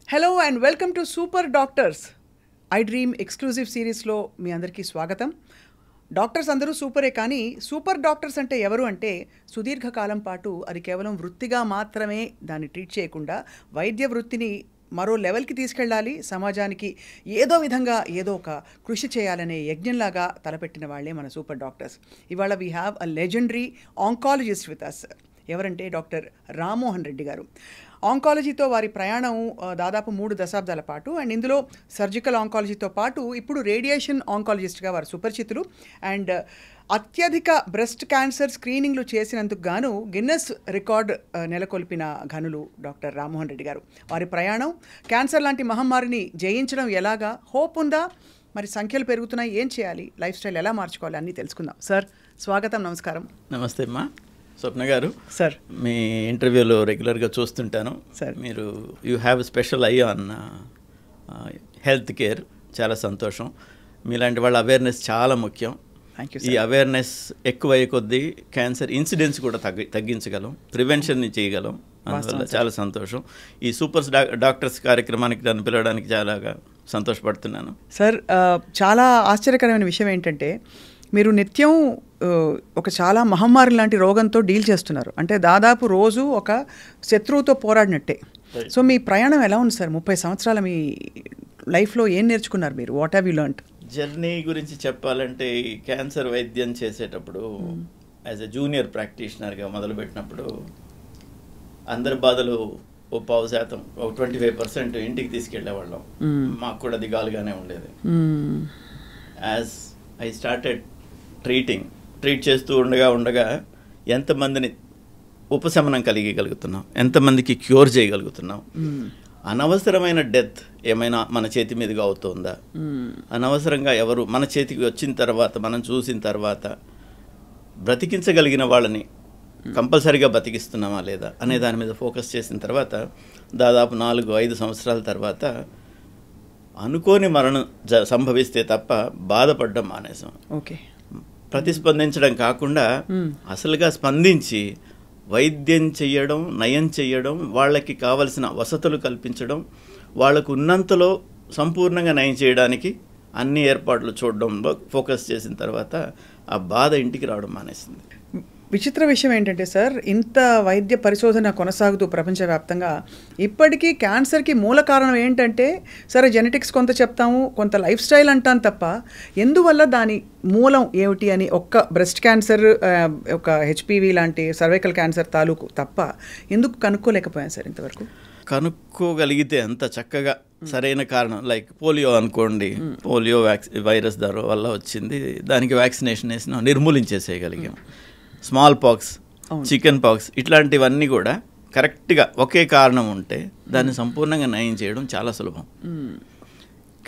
Hello and welcome to super doctors I dream exclusive సిరీస్లో మీ అందరికీ స్వాగతం. డాక్టర్స్ అందరూ సూపరే, కానీ సూపర్ డాక్టర్స్ అంటే ఎవరు అంటే సుదీర్ఘకాలం పాటు అది కేవలం వృత్తిగా మాత్రమే దాన్ని ట్రీట్ చేయకుండా వైద్య వృత్తిని మరో లెవెల్కి తీసుకెళ్ళాలి, సమాజానికి ఏదో విధంగా ఏదో ఒక కృషి చేయాలనే యజ్ఞంలాగా తలపెట్టిన వాళ్ళే మన సూపర్ డాక్టర్స్. ఇవాళ we have a legendary oncologist with us. ఎవరంటే డాక్టర్ రామ్మోహన్ రెడ్డి గారు. ఆంకాలజీతో వారి ప్రయాణం దాదాపు 3 దశాబ్దాల పాటు, అండ్ ఇందులో సర్జికల్ ఆంకాలజీతో పాటు ఇప్పుడు రేడియేషన్ ఆంకాలజిస్ట్గా వారు సుపరిచితులు. అండ్ అత్యధిక బ్రెస్ట్ క్యాన్సర్ స్క్రీనింగ్లు చేసినందుకు గాను గిన్నెస్ రికార్డ్ నెలకొల్పిన ఘనులు డాక్టర్ రామ్మోహన్ రెడ్డి గారు. వారి ప్రయాణం క్యాన్సర్ లాంటి మహమ్మారిని జయించడం ఎలాగా, హోప్ ఉందా, మరి సంఖ్యలు పెరుగుతున్నాయి, ఏం చేయాలి, లైఫ్ స్టైల్ ఎలా మార్చుకోవాలి అన్నీ తెలుసుకుందాం. సార్ స్వాగతం, నమస్కారం. నమస్తే అమ్మా. స్వప్న గారు, సార్ మీ ఇంటర్వ్యూలో రెగ్యులర్గా చూస్తుంటాను. సార్ మీరు you have special I on health care. చాలా సంతోషం. మీలాంటి వాళ్ళ అవేర్నెస్ చాలా ముఖ్యం. ఈ అవేర్నెస్ ఎక్కువయ్యే కొద్దీ క్యాన్సర్ ఇన్సిడెన్స్ కూడా తగ్గించగలం, ప్రివెన్షన్ చేయగలం. అందువల్ల చాలా సంతోషం. ఈ సూపర్ డాక్టర్స్ కార్యక్రమానికి నన్ను పిలవడానికి చాలా సంతోషపడుతున్నాను. సార్ చాలా ఆశ్చర్యకరమైన విషయం ఏంటంటే మీరు నిత్యం ఒక చాలా మహమ్మారి లాంటి రోగంతో డీల్ చేస్తున్నారు. అంటే దాదాపు రోజు ఒక శత్రువుతో పోరాడినట్టే. సో మీ ప్రయాణం ఎలా ఉంది సార్? 30 సంవత్సరాల మీ లైఫ్లో ఏం నేర్చుకున్నారు మీరు? What have you learned? Journey గురించి చెప్పాలంటే, ఈ క్యాన్సర్ వైద్యం చేసేటప్పుడు యాజ్ ఎ జూనియర్ ప్రాక్టీషనర్గా మొదలుపెట్టినప్పుడు అందరి బాధలు ఓ 10%, ఒక 25% ఇంటికి తీసుకెళ్లేవాళ్ళం. మాకు కూడా దిగాలుగానే ఉండేది. యాజ్ ఐ స్టార్టెడ్ ట్రీట్ చేస్తూ ఉండగా ఎంతమందిని ఉపశమనం కలిగగలుగుతున్నాం, ఎంతమందికి క్యూర్ చేయగలుగుతున్నాం. అనవసరమైన డెత్ ఏమైనా మన చేతి మీదుగా అవుతుందా, అనవసరంగా ఎవరు మన చేతికి వచ్చిన తర్వాత, మనం చూసిన తర్వాత బ్రతికించగలిగిన వాళ్ళని కంపల్సరీగా బతికిస్తున్నామా లేదా అనే దాని మీద ఫోకస్ చేసిన తర్వాత దాదాపు 4-5 సంవత్సరాల తర్వాత అనుకోని మరణం సంభవిస్తే తప్ప బాధపడడం మానేసాం. ఓకే, ప్రతిస్పందించడం కాకుండా అసలుగా స్పందించి వైద్యం చేయడం, నయం చేయడం, వాళ్ళకి కావలసిన వసతులు కల్పించడం, వాళ్ళకు ఉన్నంతలో సంపూర్ణంగా నయం చేయడానికి అన్ని ఏర్పాట్లు చూడడంలో ఫోకస్ చేసిన తర్వాత ఆ బాధ ఇంటికి రావడం మానేసింది. విచిత్ర విషయం ఏంటంటే సార్, ఇంత వైద్య పరిశోధన కొనసాగుతూ ప్రపంచవ్యాప్తంగా ఇప్పటికీ క్యాన్సర్కి మూల కారణం ఏంటంటే, సరే జెనెటిక్స్ కొంత చెప్తాము, కొంత లైఫ్ స్టైల్ అంటాను తప్ప ఎందువల్ల దాని మూలం ఏమిటి అని ఒక్క బ్రెస్ట్ క్యాన్సర్, ఒక హెచ్పివి లాంటి సర్వైకల్ క్యాన్సర్ తాలూకు తప్ప ఎందుకు కనుక్కోలేకపోయాను సార్ ఇంతవరకు? కనుక్కోగలిగితే అంత చక్కగా సరైన కారణం, లైక్ పోలియో అనుకోండి, పోలియో వైరస్ వల్ల వచ్చింది, దానికి వ్యాక్సినేషన్ వేసినా నిర్మూలించేసేయగలిగాం. స్మాల్ పాక్స్, చికెన్ పాక్స్, ఇట్లాంటివన్నీ కూడా కరెక్ట్గా ఒకే కారణం ఉంటే దాన్ని సంపూర్ణంగా నయం చేయడం చాలా సులభం.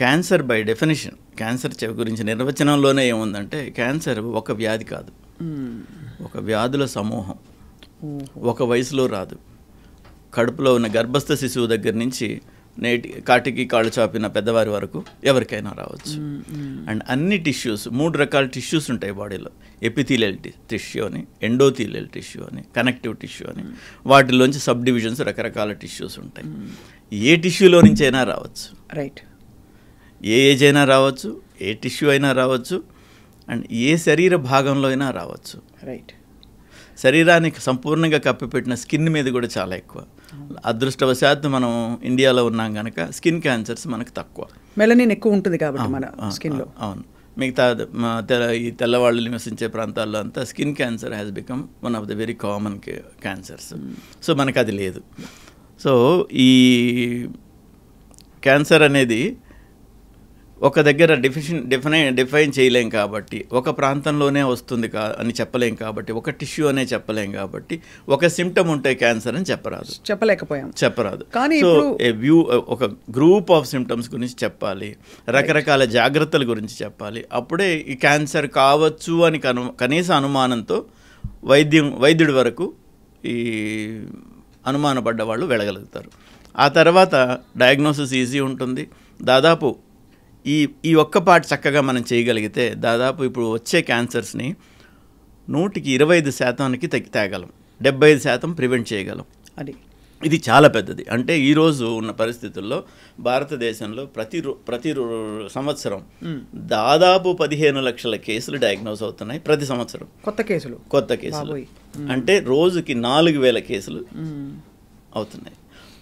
క్యాన్సర్ బై డెఫినేషన్, క్యాన్సర్ గురించి నిర్వచనంలోనే ఏముందంటే, క్యాన్సర్ ఒక వ్యాధి కాదు, ఒక వ్యాధుల సమూహం. ఒక వయసులో రాదు. కడుపులో ఉన్న గర్భస్థ శిశువు దగ్గర నుంచి కాటికి కాళ్ళు చాపిన పెద్దవారి వరకు ఎవరికైనా రావచ్చు. అండ్ అన్ని టిష్యూస్, 3 రకాల టిష్యూస్ ఉంటాయి బాడీలో. ఎపిథీలియల్ టిష్యూ అని, ఎండోథీలియల్ టిష్యూ అని, కనెక్టివ్ టిష్యూ అని. వాటిలోంచి సబ్ డివిజన్స్, రకరకాల టిష్యూస్ ఉంటాయి. ఏ టిష్యూలో నుంచి అయినా రావచ్చు, రైట్. ఏ ఏజ్ అయినా రావచ్చు, ఏ టిష్యూ అయినా రావచ్చు, అండ్ ఏ శరీర భాగంలో అయినా రావచ్చు, రైట్. శరీరానికి సంపూర్ణంగా కప్పిపెట్టిన స్కిన్ మీద కూడా చాలా ఎక్కువ. అదృష్టవశాత్తు మనం ఇండియాలో ఉన్నాం కనుక స్కిన్ క్యాన్సర్స్ మనకు తక్కువ, మెలనిన్ ఎక్కువ ఉంటుంది కాబట్టి మన స్కిన్లో. అవును. మిగతా ఈ తెల్లవాళ్ళు నివసించే ప్రాంతాల్లో అంతా skin cancer has become one of the very common cancers. So మనకు అది లేదు. సో ఈ క్యాన్సర్ అనేది ఒక దగ్గర డిఫైన్ చేయలేం కాబట్టి, ఒక ప్రాంతంలోనే వస్తుంది అని చెప్పలేం కాబట్టి, ఒక టిష్యూ అనే చెప్పలేం కాబట్టి, ఒక సిమ్టమ్ ఉంటే క్యాన్సర్ అని చెప్పరాదు. కానీ సో ఒక గ్రూప్ ఆఫ్ సిమ్టమ్స్ గురించి చెప్పాలి, రకరకాల జాగ్రత్తల గురించి చెప్పాలి. అప్పుడే ఈ క్యాన్సర్ కావచ్చు అని కనీస అనుమానంతో వైద్యుడి వరకు ఈ అనుమానపడ్డ వాళ్ళు వెళ్ళగలుగుతారు. ఆ తర్వాత డయాగ్నోసిస్ ఈజీ ఉంటుంది. దాదాపు ఈ ఒక్క పార్ట్ చక్కగా మనం చేయగలిగితే దాదాపు ఇప్పుడు వచ్చే క్యాన్సర్స్ని 125% తేగలం, 75% ప్రివెంట్ చేయగలం. అది ఇది చాలా పెద్దది. అంటే ఈరోజు ఉన్న పరిస్థితుల్లో భారతదేశంలో ప్రతి సంవత్సరం దాదాపు 15 లక్షల కేసులు డయాగ్నోస్ అవుతున్నాయి ప్రతి సంవత్సరం. కొత్త కేసులు అంటే రోజుకి 4,000 కేసులు అవుతున్నాయి.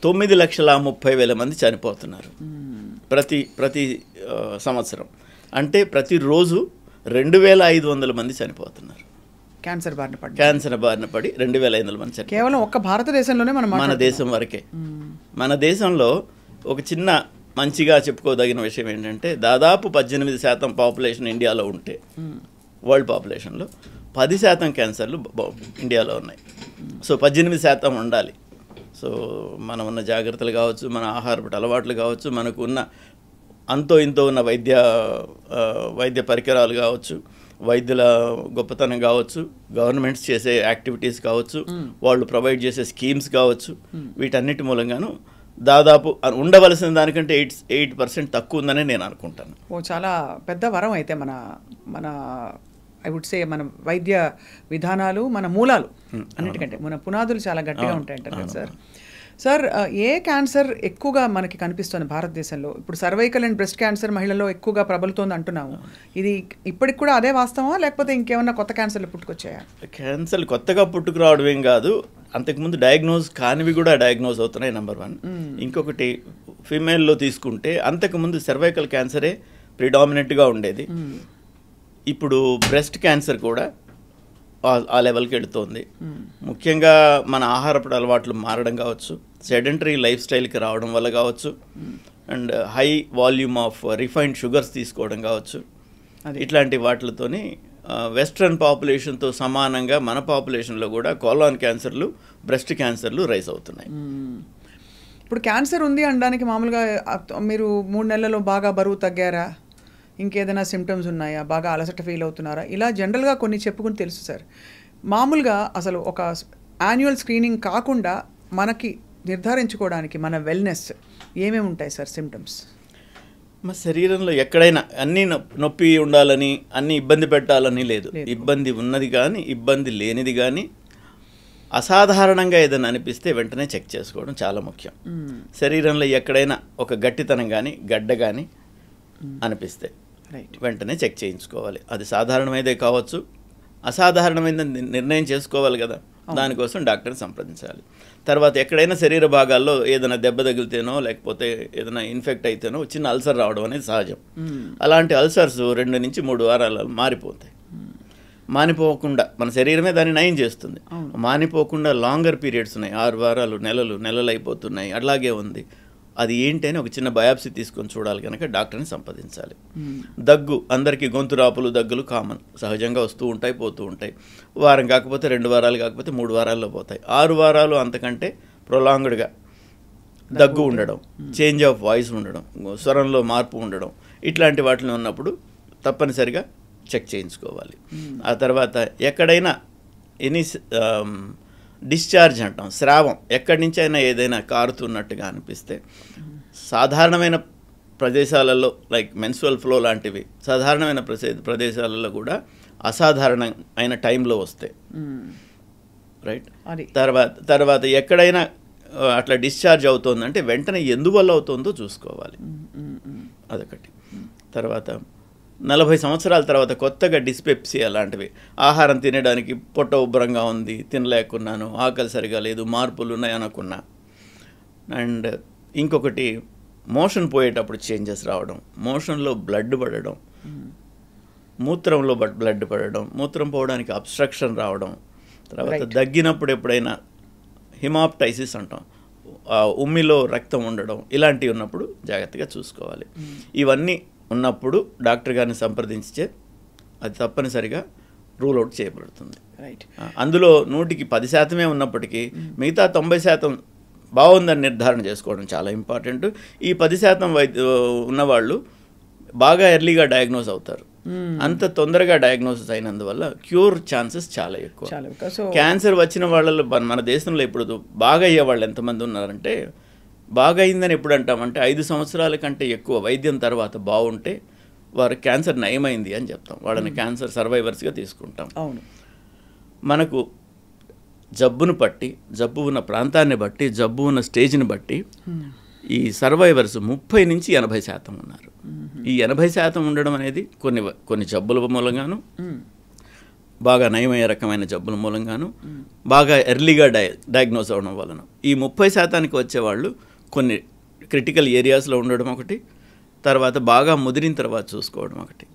9,30,000 మంది చనిపోతున్నారు ప్రతి సంవత్సరం. అంటే ప్రతిరోజు 2,500 మంది చనిపోతున్నారు క్యాన్సర్ బారిన పడి 2,500 మంది చనిపోతున్నారు. కేవలం ఒక్క భారతదేశంలోనే మన దేశం వరకే. మన దేశంలో ఒక చిన్న మంచిగా చెప్పుకోదగిన విషయం ఏంటంటే దాదాపు 18% పాపులేషన్ ఇండియాలో ఉంటే వరల్డ్ పాపులేషన్లో 10% క్యాన్సర్లు ఇండియాలో ఉన్నాయి. సో 18% ఉండాలి. సో మనం ఉన్న జాగ్రత్తలు కావచ్చు, మన ఆహారపు అలవాట్లు కావచ్చు, మనకు ఉన్న అంతో ఇంతో ఉన్న వైద్య పరికరాలు కావచ్చు, వైద్యుల గొప్పతనం కావచ్చు, గవర్నమెంట్స్ చేసే యాక్టివిటీస్ కావచ్చు, వాళ్ళు ప్రొవైడ్ చేసే స్కీమ్స్ కావచ్చు, వీటన్నిటి మూలంగాను దాదాపు ఉండవలసిన దానికంటే 8% తక్కువ ఉందని నేను అనుకుంటాను. చాలా పెద్ద వరం అయితే మన ఐ వుడ్ సే మన వైద్య విధానాలు, మన మూలాలు అన్నిటికంటే మన పునాదులు చాలా గట్టిగా ఉంటాయంటారు కదా సార్. ఏ క్యాన్సర్ ఎక్కువగా మనకి కనిపిస్తుంది భారతదేశంలో? ఇప్పుడు సర్వైకల్ అండ్ బ్రెస్ట్ క్యాన్సర్ మహిళల్లో ఎక్కువగా ప్రబలుతోంది అంటున్నాము. ఇది ఇప్పటికి కూడా అదే వాస్తవమా, లేకపోతే ఇంకేమన్నా కొత్త క్యాన్సర్లు పుట్టుకొచ్చాయా? క్యాన్సర్లు కొత్తగా పుట్టుకురావడం ఏం కాదు, అంతకుముందు డయాగ్నోజ్ కానివి కూడా డయాగ్నోజ్ అవుతున్నాయి, నెంబర్ 1. ఇంకొకటి ఫీమేల్లో తీసుకుంటే అంతకుముందు సర్వైకల్ క్యాన్సరే ప్రిడామినెంట్గా ఉండేది. ఇప్పుడు బ్రెస్ట్ క్యాన్సర్ కూడా ఆ లెవెల్కి వెళుతోంది. ముఖ్యంగా మన ఆహారపు అలవాట్లు మారడం కావచ్చు, సెడెంటరీ లైఫ్ స్టైల్కి రావడం వల్ల కావచ్చు, and high volume of refined sugars తీసుకోవడం కావచ్చు, ఇట్లాంటి వాటితోని వెస్ట్రన్ పాపులేషన్తో సమానంగా మన పాపులేషన్లో కూడా కోలాన్ క్యాన్సర్లు, బ్రెస్ట్ క్యాన్సర్లు రైజ్ అవుతున్నాయి. ఇప్పుడు క్యాన్సర్ ఉంది అనడానికి మామూలుగా మీరు 3 నెలల్లో బాగా బరువు తగ్గారా, ఇంకేదైనా సిమ్టమ్స్ ఉన్నాయా, బాగా అలసట ఫీల్ అవుతున్నారా, ఇలా జనరల్గా కొన్ని చెప్పుకుని తెలుసు సార్. మామూలుగా అసలు ఒక యాన్యువల్ స్క్రీనింగ్ కాకుండా మనకి నిర్ధారించుకోవడానికి మన వెల్నెస్ ఏమేమి ఉంటాయి సార్ సిమ్టమ్స్? మా శరీరంలో ఎక్కడైనా అన్నీ నొప్పి ఉండాలని, అన్నీ ఇబ్బంది పెట్టాలని లేదు. ఇబ్బంది ఉన్నది కానీ, ఇబ్బంది లేనిది కానీ, అసాధారణంగా ఏదైనా అనిపిస్తే వెంటనే చెక్ చేసుకోవడం చాలా ముఖ్యం. శరీరంలో ఎక్కడైనా ఒక గట్టితనం కానీ, గడ్డ కానీ అనిపిస్తే వెంటనే చెక్ చేయించుకోవాలి. అది సాధారణమైనదే కావచ్చు, అసాధారణమైనది నిర్ణయం చేసుకోవాలి కదా, దానికోసం డాక్టర్ని సంప్రదించాలి. తర్వాత ఎక్కడైనా శరీర భాగాల్లో ఏదైనా దెబ్బ తగిలితేనో లేకపోతే ఏదైనా ఇన్ఫెక్ట్ అయితేనో చిన్న అల్సర్ రావడం అనేది సహజం. అలాంటి అల్సర్స్ 2 నుంచి 3 వారాలు మారిపోతాయి. మానిపోకుండా మన శరీరమే దాన్ని నయం చేస్తుంది. మానిపోకుండా లాంగర్ పీరియడ్స్ ఉన్నాయి, 6 వారాలు, నెలలు అయిపోతున్నాయి, అలాగే ఉంది. అది ఏంటి అని ఒక చిన్న బయాప్సీ తీసుకొని చూడాలి కనుక డాక్టర్ని సంప్రదించాలి. దగ్గు, అందరికీ గొంతు రాపులు, దగ్గులు కామన్, సహజంగా వస్తూ ఉంటాయి, పోతూ ఉంటాయి. వారం కాకపోతే 2 వారాలు కాకపోతే 3 వారాల్లో పోతాయి. 6 వారాలు అంతకంటే ప్రొలాంగ్డ్గా దగ్గు ఉండడం, చేంజ్ ఆఫ్ వాయిస్ ఉండడం, స్వరంలో మార్పు ఉండడం, ఇట్లాంటి వాటిని ఉన్నప్పుడు తప్పనిసరిగా చెక్ చేయించుకోవాలి. ఆ తర్వాత ఎక్కడైనా డిశ్చార్జ్ అంటాం, స్రావం ఎక్కడి నుంచి అయినా ఏదైనా కారుతున్నట్టుగా అనిపిస్తే సాధారణమైన ప్రదేశాలలో లైక్ మెన్స్ట్రువల్ ఫ్లో లాంటివి సాధారణమైన ప్రదేశాలలో కూడా అసాధారణమైన టైంలో వస్తాయి, రైట్. తర్వాత ఎక్కడైనా అట్లా డిశ్చార్జ్ అవుతుందంటే వెంటనే ఎందువల్ల అవుతుందో చూసుకోవాలి, అదొకటి. తర్వాత 40 సంవత్సరాల తర్వాత కొత్తగా డిస్పెప్సీ అలాంటివి, ఆహారం తినడానికి పొట్ట ఉబ్బరంగా ఉంది, తినలేకున్నాను, ఆకలి సరిగా లేదు, మార్పులు ఉన్నాయి అనుకున్నా. అండ్ ఇంకొకటి మోషన్ పోయేటప్పుడు చేంజెస్ రావడం, మోషన్లో బ్లడ్ పడడం, మూత్రంలో బ్లడ్ పడడం, మూత్రం పోవడానికి అబ్స్ట్రక్షన్ రావడం, తర్వాత దగ్గినప్పుడు ఎప్పుడైనా హిమాప్టైసిస్ అంటాం, ఉమ్మిలో రక్తం ఉండడం, ఇలాంటివి ఉన్నప్పుడు జాగ్రత్తగా చూసుకోవాలి. ఇవన్నీ ఉన్నప్పుడు డాక్టర్ గారిని సంప్రదించే అది తప్పనిసరిగా రూల్ అవుట్ చేయబడుతుంది. రైట్. అందులో 100కి 10% ఉన్నప్పటికీ మిగతా 90% బాగుందని నిర్ధారణ చేసుకోవడం చాలా ఇంపార్టెంట్. ఈ 10% ఉన్నవాళ్ళు బాగా ఎర్లీగా డయాగ్నోస్ అవుతారు. అంత తొందరగా డయాగ్నోసిస్ అయినందువల్ల క్యూర్ ఛాన్సెస్ చాలా ఎక్కువ. క్యాన్సర్ వచ్చిన వాళ్ళలో మన దేశంలో ఇప్పుడు బాగా అయ్యే వాళ్ళు ఎంతమంది ఉన్నారంటే, బాగా అయిందని ఎప్పుడు అంటామంటే 5 సంవత్సరాల కంటే ఎక్కువ వైద్యం తర్వాత బాగుంటే వారు క్యాన్సర్ నయమైంది అని చెప్తాం, వాళ్ళని క్యాన్సర్ సర్వైవర్స్గా తీసుకుంటాం. అవును. మనకు జబ్బును బట్టి, జబ్బు ఉన్న ప్రాంతాన్ని బట్టి, జబ్బు ఉన్న స్టేజ్ని బట్టి ఈ సర్వైవర్స్ 30 నుంచి 80% ఉన్నారు. ఈ 80% ఉండడం అనేది కొన్ని జబ్బుల మూలంగాను, బాగా నయమయ్యే రకమైన జబ్బుల మూలంగాను, బాగా ఎర్లీగా డయాగ్నోస్ అవ్వడం వలన ఈ 30%కి వచ్చేవాళ్ళు కొన్ని క్రిటికల్ ఏరియాస్లో ఉండడం ఒకటి, తర్వాత బాగా ముదిరిన తర్వాత చూసుకోవడం ఒకటి.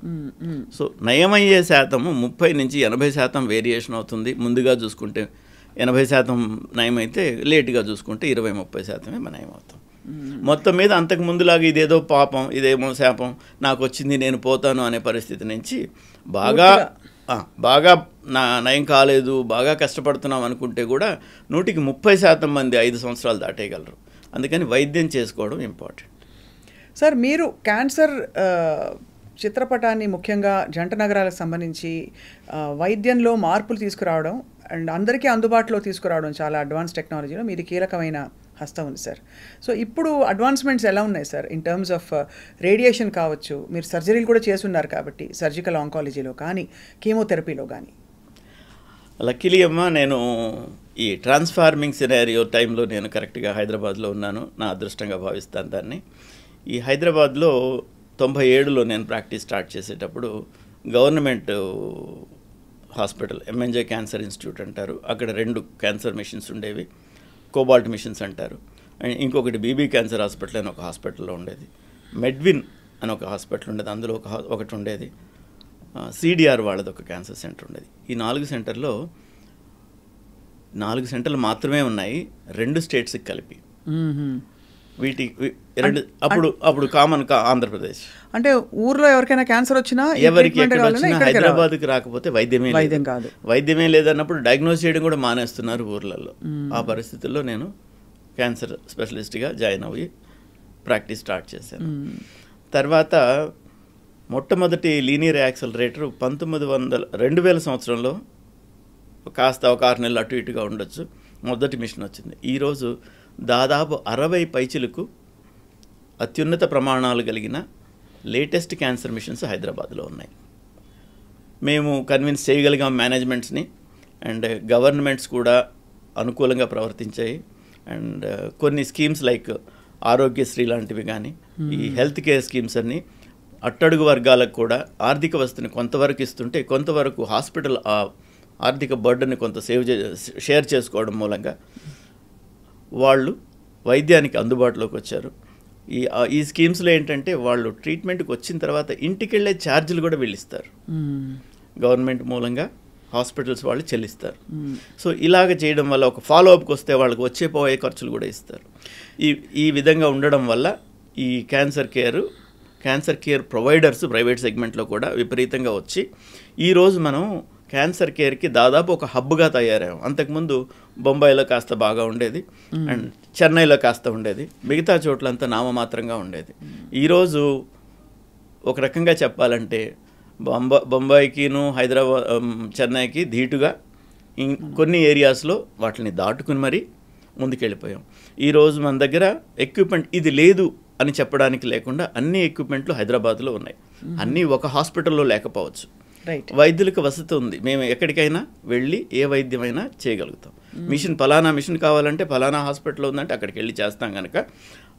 సో నయమయ్యే శాతము 30 నుంచి 80% వేరియేషన్ అవుతుంది. ముందుగా చూసుకుంటే 80% నయమైతే, లేటుగా చూసుకుంటే 20-30% నయం అవుతాం. మొత్తం మీద అంతకు ముందులాగా ఇదేదో పాపం, ఇదేమో శాపం, నాకు వచ్చింది నేను పోతాను అనే పరిస్థితి నుంచి బాగా నయం కాలేదు, బాగా కష్టపడుతున్నాం అనుకుంటే కూడా 100% మంది 5 సంవత్సరాలు దాటేయగలరు. అందుకని వైద్యం చేసుకోవడం ఇంపార్టెంట్. సార్, మీరు క్యాన్సర్ చిత్రపటాన్ని ముఖ్యంగా జంట నగరాలకు సంబంధించి వైద్యంలో మార్పులు తీసుకురావడం అండ్ అందరికీ అందుబాటులో తీసుకురావడం, చాలా అడ్వాన్స్ టెక్నాలజీలో మీది కీలకమైన హస్తం ఉంది సార్. సో ఇప్పుడు అడ్వాన్స్మెంట్స్ ఎలా ఉన్నాయి sir in terms of radiation కావచ్చు, మీరు సర్జరీలు కూడా చేస్తున్నారు కాబట్టి సర్జికల్ ఆంకాలజీలో కానీ కీమోథెరపీలో కానీ? లక్కీలీ అమ్మ, నేను ఈ ట్రాన్స్ఫార్మింగ్ సినారియో టైంలో నేను కరెక్ట్గా హైదరాబాద్లో ఉన్నాను. నా అదృష్టంగా భావిస్తాను దాన్ని. ఈ హైదరాబాద్లో 97లో నేను ప్రాక్టీస్ స్టార్ట్ చేసేటప్పుడు government hospital MNJ cancer institute అంటారు, అక్కడ 2 క్యాన్సర్ మిషన్స్ ఉండేవి, కోబాల్ట్ మిషన్స్ అంటారు. అండ్ ఇంకొకటి బీబీ క్యాన్సర్ హాస్పిటల్ అని ఒక హాస్పిటల్లో ఉండేది, మెడ్విన్ అని ఒక హాస్పిటల్ ఉండేది, అందులో ఒకటి ఉండేది, సిడిఆర్ వాళ్ళది ఒక క్యాన్సర్ సెంటర్ ఉండేది. ఈ 4 సెంటర్లో 4 సెంటర్లు మాత్రమే ఉన్నాయి 2 స్టేట్స్కి కలిపి. అప్పుడు కామన్ ఆంధ్రప్రదేశ్ అంటే ఊర్లో ఎవరికైనా క్యాన్సర్ వచ్చినా, ఎవరికి ఎక్కడ వచ్చినా హైదరాబాద్కి రాకపోతే వైద్యమే లేదన్నప్పుడు డయాగ్నోస్ చేయడం కూడా మానేస్తున్నారు ఊర్లలో. ఆ పరిస్థితుల్లో నేను క్యాన్సర్ స్పెషలిస్ట్గా జాయిన్ అయ్యి ప్రాక్టీస్ స్టార్ట్ చేశాను. తర్వాత మొట్టమొదటి లీనియర్ యాక్సలరేటర్ 2000 సంవత్సరంలో కాస్త ఒక 6 నెలలు అటు ఇటుగా ఉండొచ్చు, మొదటి మిషన్ వచ్చింది. ఈరోజు దాదాపు 60 పైచిలకు అత్యున్నత ప్రమాణాలు కలిగిన లేటెస్ట్ క్యాన్సర్ మిషన్స్ హైదరాబాద్లో ఉన్నాయి. మేము కన్విన్స్ చేయగలిగాం మేనేజ్మెంట్స్ని, అండ్ గవర్నమెంట్స్ కూడా అనుకూలంగా ప్రవర్తించాయి. అండ్ కొన్ని స్కీమ్స్ లైక్ ఆరోగ్యశ్రీ లాంటివి కానీ, ఈ హెల్త్ కేర్ స్కీమ్స్ అన్నీ అట్టడుగు వర్గాలకు కూడా ఆర్థిక వసతిని కొంతవరకు ఇస్తుంటే, కొంతవరకు హాస్పిటల్ ఆర్థిక బర్డన్ని కొంత షేర్ చేసుకోవడం మూలంగా వాళ్ళు వైద్యానికి అందుబాటులోకి వచ్చారు. ఈ స్కీమ్స్లో ఏంటంటే వాళ్ళు ట్రీట్మెంట్కి వచ్చిన తర్వాత ఇంటికి వెళ్ళే ఛార్జీలు కూడా వీళ్ళిస్తారు, గవర్నమెంట్ మూలంగా హాస్పిటల్స్ వాళ్ళు చెల్లిస్తారు. సో ఇలాగ చేయడం వల్ల ఒక ఫాలోఅప్కి వస్తే వాళ్ళకి పోయే ఖర్చులు కూడా ఇస్తారు. ఈ విధంగా ఉండడం వల్ల ఈ క్యాన్సర్ కేర్ ప్రొవైడర్స్ ప్రైవేట్ సెగ్మెంట్లో కూడా విపరీతంగా వచ్చి ఈరోజు మనం క్యాన్సర్ కేర్కి దాదాపు ఒక హబ్గా తయారయ్యాం. అంతకుముందు బొంబాయిలో కాస్త బాగా ఉండేది, అండ్ చెన్నైలో కాస్త ఉండేది, మిగతా చోట్లంతా నామమాత్రంగా ఉండేది. ఈరోజు ఒక రకంగా చెప్పాలంటే బొంబాయికిను హైదరాబాద్ చెన్నైకి ధీటుగా కొన్ని ఏరియాస్లో వాటిని దాటుకుని మరీ ముందుకెళ్ళిపోయాం. ఈరోజు మన దగ్గర ఎక్విప్మెంట్ ఇది లేదు అని చెప్పడానికి లేకుండా అన్ని ఎక్విప్మెంట్లు హైదరాబాద్లో ఉన్నాయి. అన్నీ ఒక హాస్పిటల్లో లేకపోవచ్చు, వైద్యులకు వసతి ఉంది. మేము ఎక్కడికైనా వెళ్ళి ఏ వైద్యమైనా చేయగలుగుతాం. ఫలానా మిషన్ కావాలంటే ఫలానా హాస్పిటల్ ఉందంటే అక్కడికి వెళ్ళి చేస్తాం కనుక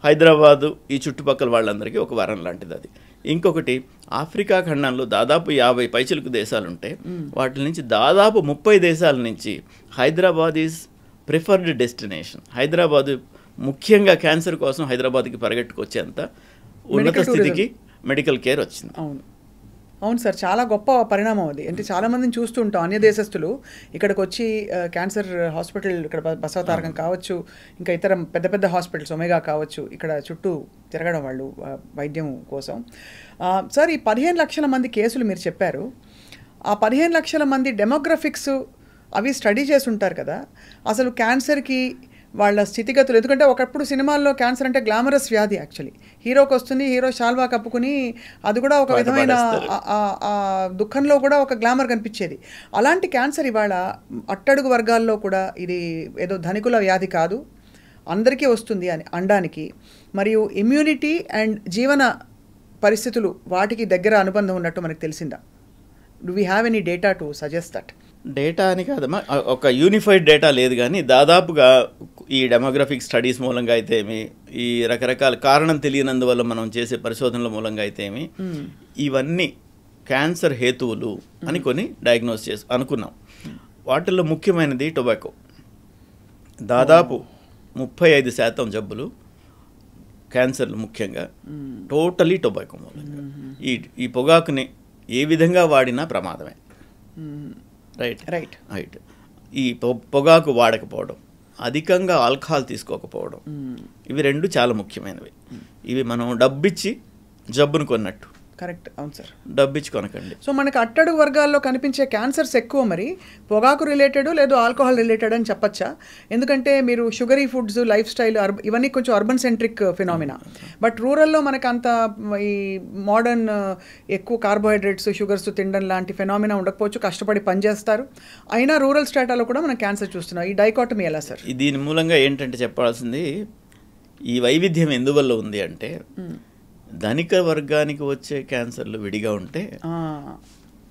హైదరాబాదు ఈ చుట్టుపక్కల వాళ్ళందరికీ ఒక వరం లాంటిది అది. ఇంకొకటి, ఆఫ్రికా ఖండంలో దాదాపు 50 పైచిలకు దేశాలు ఉంటాయి. వాటి నుంచి దాదాపు 30 దేశాల నుంచి Hyderabad is preferred destination. Hyderabad ముఖ్యంగా క్యాన్సర్ కోసం హైదరాబాద్కి పరిగెట్టుకొచ్చేంత ఉన్నత స్థితికి మెడికల్ కేర్ వచ్చింది. అవును సార్, చాలా గొప్ప పరిణామం అది. అంటే చాలామందిని చూస్తూ ఉంటాం, అన్య దేశస్తులు ఇక్కడికి వచ్చి క్యాన్సర్ హాస్పిటల్, ఇక్కడ బసవతారకం కావచ్చు, ఇంకా ఇతర పెద్ద పెద్ద హాస్పిటల్స్ ఒమేగా కావచ్చు, ఇక్కడ చుట్టూ తిరగడం వాళ్ళు వైద్యం కోసం. సార్, ఈ 15 లక్షల మంది కేసులు మీరు చెప్పారు, ఆ 15 లక్షల మంది డెమోగ్రఫిక్స్ అవి స్టడీ చేసి ఉంటారు కదా, అసలు క్యాన్సర్కి వాళ్ళ స్థితిగతులు. ఎందుకంటే ఒకప్పుడు సినిమాల్లో క్యాన్సర్ అంటే గ్లామరస్ వ్యాధి, యాక్చువల్లీ హీరోకి వస్తుంది, హీరో షాల్వా కప్పుకుని అది కూడా ఒక విధమైన దుఃఖంలో కూడా ఒక గ్లామర్ కనిపించేది. అలాంటి క్యాన్సర్ ఇవాళ అట్టడుగు వర్గాల్లో కూడా ఇది ఏదో ధనికుల వ్యాధి కాదు, అందరికీ వస్తుంది అని అనడానికి, మరియు ఇమ్యూనిటీ అండ్ జీవన పరిస్థితులు వాటికి దగ్గర అనుబంధం ఉన్నట్టు మనకు తెలిసిందా? Do we have any data to suggest that? Data అని కాదమ్మా, ఒక యూనిఫైడ్ డేటా లేదు, కానీ దాదాపుగా ఈ డెమోగ్రఫిక్ స్టడీస్ మూలంగా అయితేమి, ఈ రకరకాల కారణం తెలియనందువల్ల మనం చేసే పరిశోధనల మూలంగా అయితేమి, ఇవన్నీ క్యాన్సర్ హేతువులు అని కొన్ని డయాగ్నోస్ అనుకున్నాం. వాటిల్లో ముఖ్యమైనది టొబాకో. దాదాపు 35% జబ్బులు క్యాన్సర్లు ముఖ్యంగా టోటలీ టొబాకో మూలంగా. ఈ పొగాకుని ఏ విధంగా వాడినా ప్రమాదమే. రైట్. ఈ పొగాకు వాడకపోవడం, అధికంగా ఆల్కహాల్ తీసుకోకపోవడం, ఇవి రెండు చాలా ముఖ్యమైనవి. ఇవి మనం డబ్బిచ్చి జబ్బును కొన్నట్టు. కరెక్ట్. అవును సార్, డబ్బిచ్చి కొనకండి. సో మనకు అట్టడుగు వర్గాల్లో కనిపించే క్యాన్సర్స్ ఎక్కువ మరి పొగాకు రిలేటెడ్ లేదు ఆల్కహాల్ రిలేటెడ్ అని చెప్పచ్చా? ఎందుకంటే మీరు షుగరీ ఫుడ్స్, లైఫ్ స్టైల్, ఇవన్నీ కొంచెం అర్బన్ సెంట్రిక్ ఫినామినా. బట్ రూరల్లో మనకు అంత ఈ మోడర్న్ ఎక్కువ కార్బోహైడ్రేట్స్, షుగర్స్ తినడం లాంటి ఫినామినా ఉండకపోవచ్చు, కష్టపడి పనిచేస్తారు. అయినా రూరల్ స్టేటాలో కూడా మనం క్యాన్సర్ చూస్తున్నాం. ఈ డైకాటమీ ఎలా సార్? దీని మూలంగా ఏంటంటే చెప్పాల్సింది, ఈ వైవిధ్యం ఎందువల్ల ఉంది అంటే, ధనిక వర్గానికి వచ్చే క్యాన్సర్లు విడిగా ఉంటే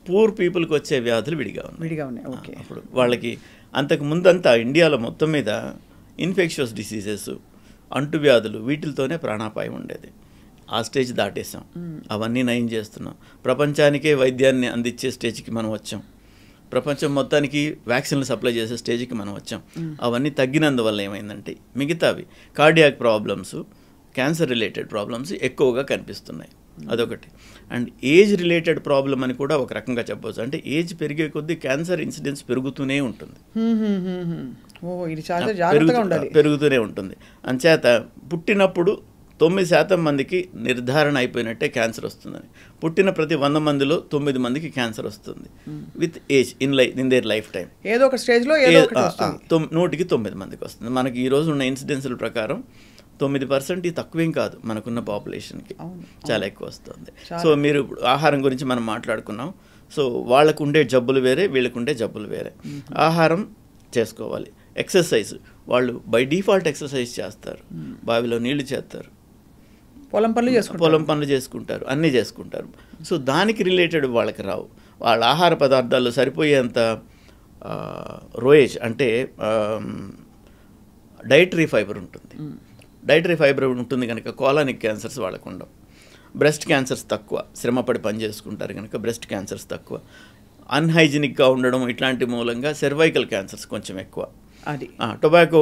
పూర్ పీపుల్కి వచ్చే వ్యాధులు విడిగా ఉన్నాయి. ఓకే. అప్పుడు వాళ్ళకి అంతకు ముందంతా ఇండియాలో మొత్తం మీద ఇన్ఫెక్షియస్ డిసీజెస్, అంటువ్యాధులు, వీటితోనే ప్రాణాపాయం ఉండేది. ఆ స్టేజ్ దాటేసాం. అవన్నీ నయం చేస్తున్నాం. ప్రపంచానికే వైద్యాన్ని అందించే స్టేజ్కి మనం వచ్చాం. ప్రపంచం మొత్తానికి వ్యాక్సిన్లు సప్లై చేసే స్టేజ్కి మనం వచ్చాం. అవన్నీ తగ్గినందువల్ల ఏమైందంటే మిగతావి cardiac problems, cancer related problems ఎక్కువగా కనిపిస్తున్నాయి. అదొకటి. అండ్ ఏజ్ రిలేటెడ్ ప్రాబ్లం అని కూడా ఒక రకంగా చెప్పవచ్చు. అంటే ఏజ్ పెరిగే కొద్దీ క్యాన్సర్ ఇన్సిడెన్స్ పెరుగుతూనే ఉంటుంది. పెరుగుతూనే ఉంటుంది. అంచేత పుట్టినప్పుడు 9% మందికి నిర్ధారణ అయిపోయినట్టే క్యాన్సర్ వస్తుందని. పుట్టిన ప్రతి 100 మందిలో 9 మందికి క్యాన్సర్ వస్తుంది with age in their life time. ఏదో ఒక స్టేజ్లో 100కి 9 మందికి వస్తుంది. మనకి ఈ రోజు ఉన్న ఇన్సిడెన్స్ల ప్రకారం 9% తక్కువేం కాదు, మనకున్న పాపులేషన్కి చాలా ఎక్కువ వస్తుంది. సో మీరు ఇప్పుడు ఆహారం గురించి మనం మాట్లాడుకున్నాం. సో వాళ్ళకు ఉండే జబ్బులు వేరే, వీళ్ళకు ఉండే జబ్బులు వేరే. ఆహారం చేసుకోవాలి. ఎక్సర్సైజ్, వాళ్ళు బై డిఫాల్ట్ ఎక్సర్సైజ్ చేస్తారు, బావిలో నీళ్లు చేస్తారు, పొలం పనులు చేసుకుంటారు, అన్నీ చేసుకుంటారు. సో దానికి రిలేటెడ్ వాళ్ళకి రావు. వాళ్ళ ఆహార పదార్థాల్లో సరిపోయేంత రోయేజ్ అంటే డైటరీ ఫైబర్ ఉంటుంది. డైటరీ ఫైబర్ ఉంటుంది కనుక కోలానిక్ క్యాన్సర్స్ వాళ్ళకు ఉండవు. బ్రెస్ట్ క్యాన్సర్స్ తక్కువ, శ్రమపడి పని చేసుకుంటారు కనుక బ్రెస్ట్ క్యాన్సర్స్ తక్కువ. అన్హైజీనిక్గా ఉండడం ఇట్లాంటి మూలంగా సర్వైకల్ క్యాన్సర్స్ కొంచెం ఎక్కువ. అది టొబాకో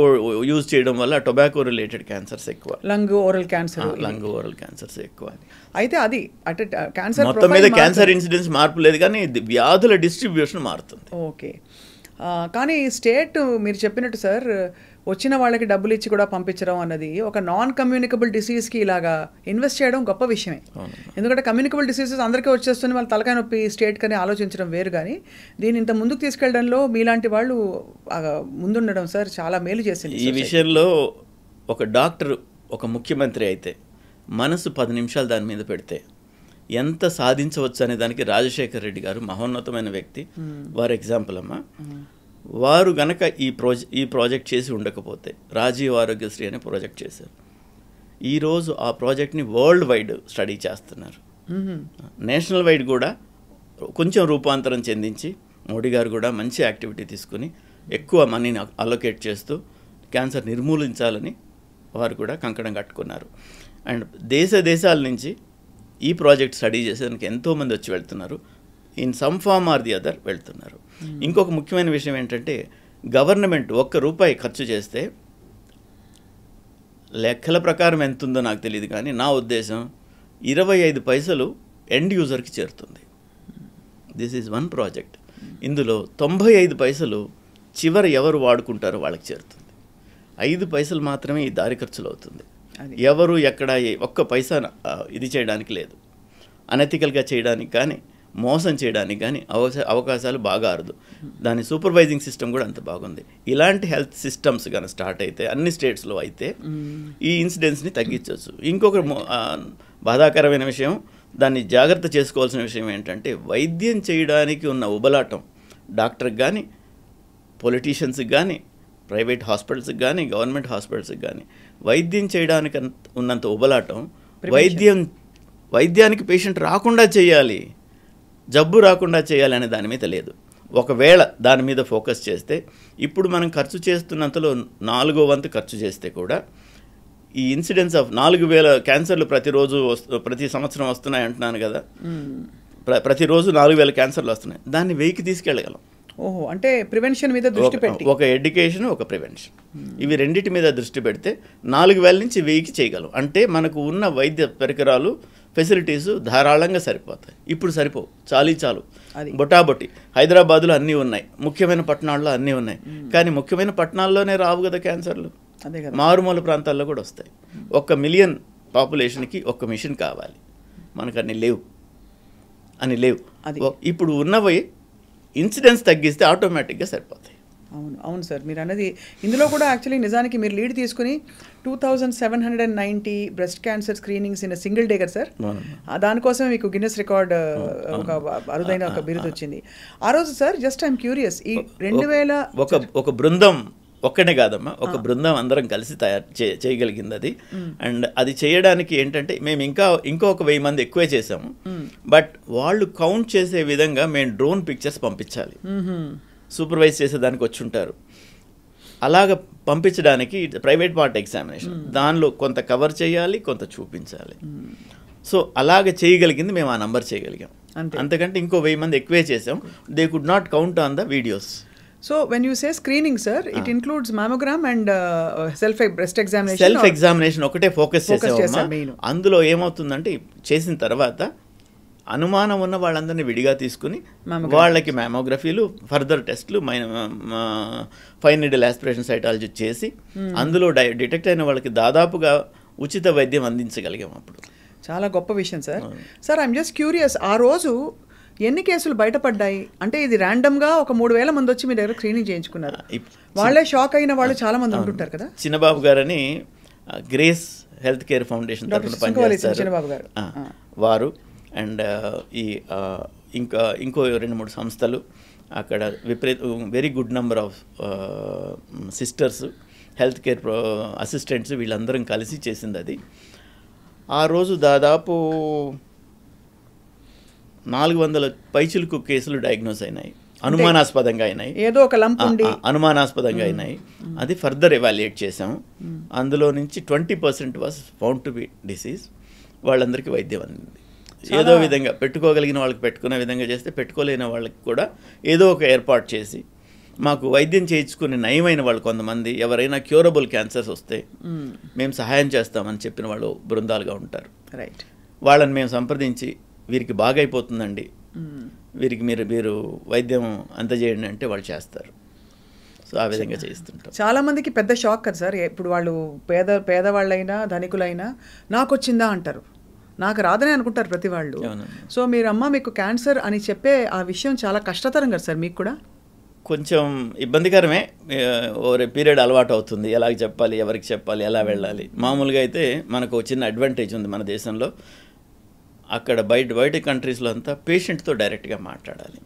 యూజ్ చేయడం వల్ల టొబాకో రిలేటెడ్ క్యాన్సర్స్ ఎక్కువ. లంగ్ ఓరల్ క్యాన్సర్స్ ఎక్కువ. అయితే అది అంటే క్యాన్సర్ మొత్తం మీద క్యాన్సర్ ఇన్సిడెన్స్ మార్పు లేదు, కానీ వ్యాధుల డిస్ట్రిబ్యూషన్ మారుతుంది. ఓకే. కానీ స్టేట్ మీరు చెప్పినట్టు సార్, వచ్చిన వాళ్ళకి డబ్బులు ఇచ్చి కూడా పంపించడం అన్నది ఒక నాన్ కమ్యూనికబుల్ డిసీజ్కి ఇలాగా ఇన్వెస్ట్ చేయడం గొప్ప విషయమే. ఎందుకంటే కమ్యూనికబుల్ డిసీజెస్ అందరికీ వచ్చేస్తుంది, వాళ్ళ తలకాయ నొప్పి స్టేట్ కని ఆలోచించడం వేరు. కానీ దీన్ని ఇంత ముందుకు తీసుకెళ్లడంలో మీలాంటి వాళ్ళు ముందుండడం సార్ చాలా మేలు చేసింది. ఈ విషయంలో ఒక డాక్టర్, ఒక ముఖ్యమంత్రి అయితే మనసు 10 నిమిషాలు దాని మీద పెడితే ఎంత సాధించవచ్చు అనే దానికి రాజశేఖర్ రెడ్డి గారు మహోన్నతమైన వ్యక్తి. వారు ఎగ్జాంపుల్ అమ్మా. వారు గనక ఈ ప్రాజెక్ట్ చేసి ఉండకపోతే, రాజీవ్ ఆరోగ్యశ్రీ అనే ప్రాజెక్ట్ చేశారు. ఈరోజు ఆ ప్రాజెక్ట్ని వరల్డ్ వైడ్ స్టడీ చేస్తున్నారు. నేషనల్ వైడ్ కూడా కొంచెం రూపాంతరం చెందించి మోడీ గారు కూడా మంచి యాక్టివిటీ తీసుకుని ఎక్కువ మనీని అలొకేట్ చేస్తూ క్యాన్సర్ నిర్మూలించాలని వారు కూడా కంకణం కట్టుకున్నారు. అండ్ దేశాల నుంచి ఈ ప్రాజెక్ట్ స్టడీ చేసేందుకు ఎంతోమంది వచ్చి వెళ్తున్నారు. In some form or the other వెళ్తున్నారు. ఇంకొక ముఖ్యమైన విషయం ఏంటంటే, గవర్నమెంట్ ₹1 ఖర్చు చేస్తే లెక్కల ప్రకారం ఎంత ఉందో నాకు తెలియదు, కానీ నా ఉద్దేశం 25 పైసలు ఎండ్ యూజర్కి చేరుతుంది. This is one project. ఇందులో 95 పైసలు చివరి ఎవరు వాడుకుంటారో వాళ్ళకి చేరుతుంది. 5 పైసలు మాత్రమే ఈ దారి ఖర్చులు అవుతుంది. ఎవరు ఎక్కడ ఒక్క పైసా ఇది చేయడానికి లేదు. అనెథికల్గా చేయడానికి కానీ, మోసం చేయడానికి కానీ అవకాశాలు బాగా అరుదు. దాని సూపర్వైజింగ్ సిస్టమ్ కూడా అంత బాగుంది. ఇలాంటి హెల్త్ సిస్టమ్స్ కానీ స్టార్ట్ అయితే అన్ని స్టేట్స్లో అయితే ఈ ఇన్సిడెన్స్ని తగ్గించవచ్చు. ఇంకొక బాధాకరమైన విషయం, దాన్ని జాగ్రత్త చేసుకోవాల్సిన విషయం ఏంటంటే, వైద్యం చేయడానికి ఉన్న ఉబలాటం డాక్టర్కి కానీ, పొలిటీషియన్స్కి కానీ, ప్రైవేట్ హాస్పిటల్స్కి కానీ, గవర్నమెంట్ హాస్పిటల్స్కి కానీ వైద్యం చేయడానికి ఉన్నంత ఉబలాటం వైద్యానికి పేషెంట్ రాకుండా చేయాలి, జబ్బు రాకుండా చేయాలి అనే దాని మీద లేదు. ఒకవేళ దాని మీద ఫోకస్ చేస్తే ఇప్పుడు మనం ఖర్చు చేస్తున్నంతలో 4వ వంతు ఖర్చు చేస్తే కూడా ఈ ఇన్సిడెన్స్ ఆఫ్ 4,000 క్యాన్సర్లు ప్రతి సంవత్సరం వస్తున్నాయి అంటున్నాను కదా, ప్రతిరోజు 4,000 క్యాన్సర్లు వస్తున్నాయి. దాన్ని 1000కి తీసుకెళ్ళగలం. ఓహో, అంటే ప్రివెన్షన్ మీద దృష్టి పెట్టి, ఒక ఎడ్యుకేషన్, ఒక ప్రివెన్షన్, ఇవి రెండింటి మీద దృష్టి పెడితే 4,000 నుంచి 1000కి చేయగలం. అంటే మనకు ఉన్న వైద్య పరికరాలు, ఫెసిలిటీస్ ధారాళంగా సరిపోతాయి. ఇప్పుడు సరిపోవు, చాలు బొటాబొట్టి. హైదరాబాద్లో అన్నీ ఉన్నాయి, ముఖ్యమైన పట్టణాల్లో అన్నీ ఉన్నాయి, కానీ ముఖ్యమైన పట్టణాల్లోనే రావు కదా క్యాన్సర్లు. అదే కదా, మారుమూల ప్రాంతాల్లో కూడా వస్తాయి. 1 మిలియన్ పాపులేషన్కి 1 మిషన్ కావాలి, మనకు అన్ని లేవు. ఇప్పుడు ఉన్నవి ఇన్సిడెన్స్ తగ్గిస్తే ఆటోమేటిక్గా సరిపోతాయి. అవును సార్, మీరు అన్నది ఇందులో కూడా యాక్చువల్లీ నిజానికి మీరు లీడ్ తీసుకుని 2790 breast cancer screenings in single day కదా సార్. దానికోసమే మీకు గిన్నెస్ రికార్డ్ ఒక అరుదైన ఒక బిరుదు వచ్చింది ఆ రోజు సార్. జస్ట్ ఐఎమ్ క్యూరియస్, ఈ 2000 ఒక బృందం ఒక్కనే కాదమ్మా, ఒక బృందం అందరం కలిసి చేయగలిగింది అది. అండ్ అది చేయడానికి ఏంటంటే మేము ఇంకో 1000 మంది ఎక్కువే చేసాము. బట్ వాళ్ళు కౌంట్ చేసే విధంగా మేము డ్రోన్ పిక్చర్స్ పంపించాలి, సూపర్వైజ్ చేసేదానికి వచ్చి ఉంటారు. అలాగ పంపించడానికి ప్రైవేట్ పార్ట్ ఎగ్జామినేషన్, దానిలో కొంత కవర్ చేయాలి, కొంత చూపించాలి. సో అలాగ చేయగలిగింది మేము ఆ నంబర్ చేయగలిగాం. అంతకంటే ఇంకో 1000 మంది ఎక్కువే చేసాం. They could not count on the videos. So when you say screening sir, it includes mammogram and self breast examination. Self examination ఒకటే ఫోకస్ చేసామమ్మా. అందులో ఏమవుతుందంటే చేసిన తర్వాత అనుమానం ఉన్న వాళ్ళందరినీ విడిగా తీసుకుని వాళ్ళకి మ్యామోగ్రఫీలు, ఫర్దర్ టెస్ట్లు, ఫైన్ నీడిల్ ఆస్పిరేషన్ సైటాలజీ చేసి అందులో డిటెక్ట్ అయిన వాళ్ళకి దాదాపుగా ఉచిత వైద్యం అందించగలిగాం. అప్పుడు చాలా గొప్ప విషయం sir. Sir I'm just curious, ఆ రోజు ఎన్ని కేసులు బయటపడ్డాయి? అంటే ఇది ర్యాండమ్గా ఒక 3000 మంది వచ్చి మీ దగ్గర స్క్రీనింగ్ చేయించుకున్నారు. వాళ్ళే షాక్ అయిన వాళ్ళు చాలా మంది ఉంటుంటారు కదా. చిన్నబాబు గారని గ్రేస్ హెల్త్ కేర్ ఫౌండేషన్ తరఫున పనిచేస్తారు వారు. అండ్ ఇంకో 2-3 సంస్థలు అక్కడ very good number of sisters, health care assistants, వీళ్ళందరం కలిసి చేసింది అది. ఆ రోజు దాదాపు 400 పైచిలుకు కేసులు డయాగ్నోస్ అయినాయి, అనుమానాస్పదంగా అయినాయి, ఏదో ఒక లంప్ ఉండి అనుమానాస్పదంగా అయినాయి. అది ఫర్దర్ ఎవాల్యుయేట్ చేసాము. అందులో నుంచి 20% was found to B disease. వాళ్ళందరికీ వైద్యం అందింది. ఏదో విధంగా పెట్టుకోగలిగిన వాళ్ళకి పెట్టుకునే విధంగా చేస్తే, పెట్టుకోలేని వాళ్ళకి కూడా ఏదో ఒక ఏర్పాటు చేసి, మాకు వైద్యం చేయించుకుని నయమైన వాళ్ళు కొంతమంది, ఎవరైనా క్యూరబుల్ క్యాన్సర్స్ వస్తే మేము సహాయం చేస్తామని చెప్పిన వాళ్ళు బృందాలుగా ఉంటారు. రైట్, వాళ్ళని మేము సంప్రదించి వీరికి బాగైపోతుందండి, వీరికి మీరు వైద్యం అందజేయండి అంటే వాళ్ళు చేస్తారు. సో ఆ విధంగా చేస్తుంటాం. చాలామందికి పెద్ద షాక్ కదా సార్. ఇప్పుడు వాళ్ళు పేదవాళ్ళైనా ధనికులైనా నాకు వచ్చిందా అంటారు, నాకు రాదని అనుకుంటారు ప్రతి వాళ్ళు. సో మీకు క్యాన్సర్ అని చెప్పే ఆ విషయం చాలా కష్టతరం కదా సార్. మీకు కూడా కొంచెం ఇబ్బందికరమే. పీరియడ్ అలవాటు అవుతుంది, ఎలాగ చెప్పాలి, ఎవరికి చెప్పాలి, ఎలా వెళ్ళాలి. మామూలుగా అయితే మనకు చిన్న అడ్వాంటేజ్ ఉంది మన దేశంలో. అక్కడ బయట కంట్రీస్లో అంతా పేషెంట్తో డైరెక్ట్గా మాట్లాడాలి.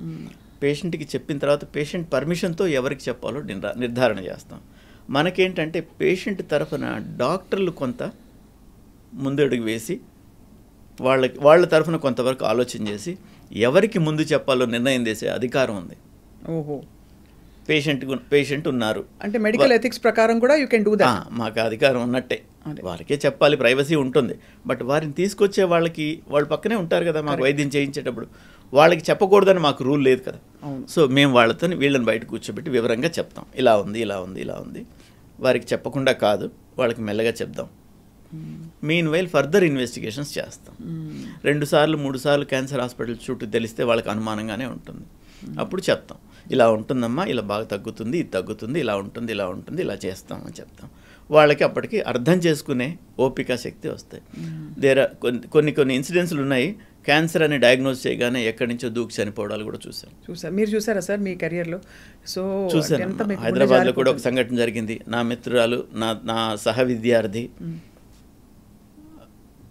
పేషెంట్కి చెప్పిన తర్వాత పేషెంట్ పర్మిషన్తో ఎవరికి చెప్పాలో నిర్ధారణ చేస్తాం. మనకేంటంటే పేషెంట్ తరఫున డాక్టర్లు కొంత ముందడుగు వేసి వాళ్ళ తరఫున కొంతవరకు ఆలోచన చేసి ఎవరికి ముందు చెప్పాలో నిర్ణయం చేసే అధికారం ఉంది. ఓహో, పేషెంట్ ఉన్నారు అంటే మెడికల్ ఎథిక్స్ ప్రకారం కూడా యూ కెన్ డూ దట్. మాకు అధికారం ఉన్నట్టే, వారికే చెప్పాలి, ప్రైవసీ ఉంటుంది. బట్ వారిని తీసుకొచ్చే వాళ్ళు పక్కనే ఉంటారు కదా మాకు వైద్యం చేయించేటప్పుడు. వాళ్ళకి చెప్పకూడదని మాకు రూల్ లేదు కదా. సో మేము వీళ్ళని బయట కూర్చోబెట్టి వివరంగా చెప్తాం, ఇలా ఉంది. వారికి చెప్పకుండా కాదు, వాళ్ళకి మెల్లగా చెప్దాం. మీన్ వైల్ ఫర్దర్ ఇన్వెస్టిగేషన్స్ చేస్తాం. 2 సార్లు 3 సార్లు క్యాన్సర్ హాస్పిటల్ చుట్టూ తెలిస్తే వాళ్ళకి అనుమానంగానే ఉంటుంది. అప్పుడు చెప్తాం, ఇలా ఉంటుందమ్మా, ఇలా బాగా తగ్గుతుంది, ఇది తగ్గుతుంది, ఇలా ఉంటుంది, ఇలా చేస్తామని చెప్తాం. వాళ్ళకి అప్పటికి అర్థం చేసుకునే ఓపిక శక్తి వస్తాయి. కొన్ని ఇన్సిడెంట్స్లు ఉన్నాయి, క్యాన్సర్ అని డయాగ్నోజ్ చేయగానే ఎక్కడి నుంచో దూకి చనిపోవడాలు కూడా చూసాం. మీరు చూసారా సార్ మీ కెరియర్లో? సో చూసాను. హైదరాబాద్లో కూడా ఒక సంఘటన జరిగింది. నా మిత్రురాలు, నా సహ విద్యార్థి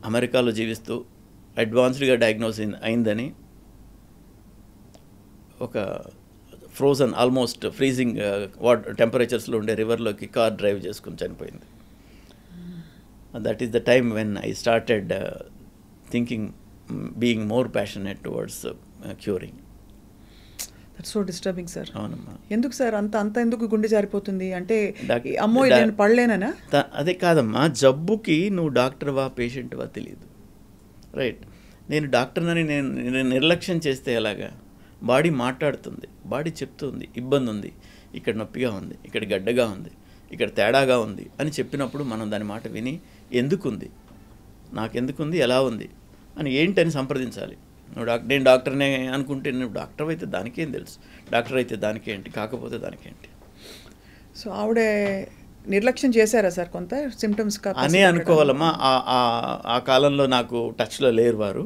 అమెరికాలో జీవిస్తూ అడ్వాన్స్డ్గా డయాగ్నోస్ అయిందని ఒక ఫ్రోజన్, ఆల్మోస్ట్ ఫ్రీజింగ్ టెంపరేచర్స్లో ఉండే రివర్లోకి కార్ డ్రైవ్ చేసుకుని చనిపోయింది. That is the time when I started thinking, being more passionate towards curing. So disturbing sir. అవునమ్మా. ఎందుకు సార్ అంత అంత ఎందుకు గుండె జారిపోతుంది అంటే డాక్- అమ్మో ఇది నేను పడలేనా? అదే కాదమ్మా, జబ్బుకి నువ్వు డాక్టర్వా పేషెంట్వా తెలియదు. రైట్. నేను డాక్టర్నని నేను నిర్లక్ష్యం చేస్తే ఎలాగా? బాడీ మాట్లాడుతుంది, బాడీ చెప్తుంది ఇబ్బంది ఉంది, ఇక్కడ నొప్పిగా ఉంది, ఇక్కడ గడ్డగా ఉంది, ఇక్కడ తేడాగా ఉంది అని చెప్పినప్పుడు మనం దాని మాట విని ఎందుకుంది, నాకెందుకుంది, ఎలా ఉంది అని ఏంటని సంప్రదించాలి. నేను డాక్టర్నే అనుకుంటే నువ్వు డాక్టర్ అయితే దానికేం తెలుసు, డాక్టర్ అయితే దానికేంటి, కాకపోతే దానికేంటి. సో ఆవిడ నిర్లక్ష్యం చేశారా సార్ కొంత సిమ్టమ్స్ అనే అనుకోవాలమ్మా. ఆ కాలంలో నాకు టచ్లో లేరు వారు.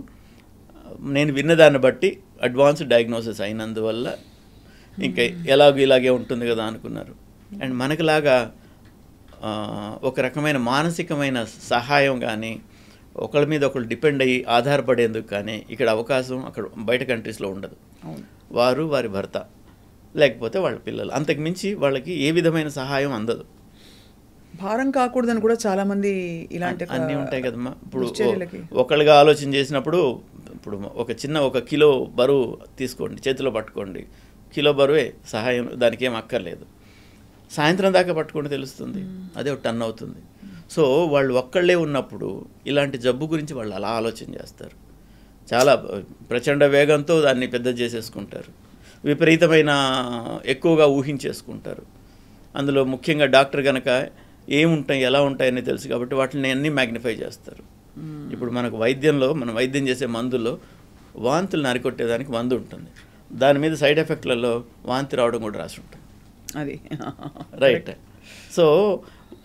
నేను విన్నదాన్ని బట్టి అడ్వాన్స్డ్ డయాగ్నోసిస్ అయినందువల్ల ఇంకా ఎలాగో ఇలాగే ఉంటుంది కదా అనుకున్నారు. అండ్ మనకులాగా ఒక రకమైన మానసికమైన సహాయం కానీ ఒకళ్ళ మీద ఒకళ్ళు డిపెండ్ అయ్యి ఆధారపడేందుకు కానీ ఇక్కడ అవకాశం అక్కడ బయట కంట్రీస్లో ఉండదు. వారి భర్త లేకపోతే వాళ్ళ పిల్లలు, అంతకుమించి వాళ్ళకి ఏ విధమైన సహాయం అందదు. భారం కాకూడదని కూడా చాలామంది ఇలాంటి అన్నీ ఉంటాయి కదమ్మా. ఇప్పుడు ఒకళ్ళుగా ఆలోచన చేసినప్పుడు ఇప్పుడు ఒక కిలో బరువు తీసుకోండి, చేతిలో పట్టుకోండి, కిలో బరువే సహాయం, దానికి ఏం అక్కర్లేదు. సాయంత్రం దాకా పట్టుకుంటే తెలుస్తుంది, అదే ఒక టన్ అవుతుంది. సో వాళ్ళు ఒక్కళ్ళే ఉన్నప్పుడు ఇలాంటి జబ్బు గురించి వాళ్ళు అలా ఆలోచన చేస్తారు. చాలా ప్రచండ వేగంతో దాన్ని పెద్ద చేసేసుకుంటారు, విపరీతమైన ఎక్కువగా ఊహించేసుకుంటారు. అందులో ముఖ్యంగా డాక్టర్ కనుక ఏముంటాయి ఎలా ఉంటాయని తెలుసు కాబట్టి వాటిని అన్నీ మ్యాగ్నిఫై చేస్తారు. ఇప్పుడు మనకు వైద్యంలో మనం వైద్యం చేసే మందుల్లో వాంతులు అరికొట్టేదానికి మందు ఉంటుంది, దాని మీద సైడ్ ఎఫెక్ట్లలో వాంతి రావడం కూడా రాసి ఉంటుంది. అది రైట్. సో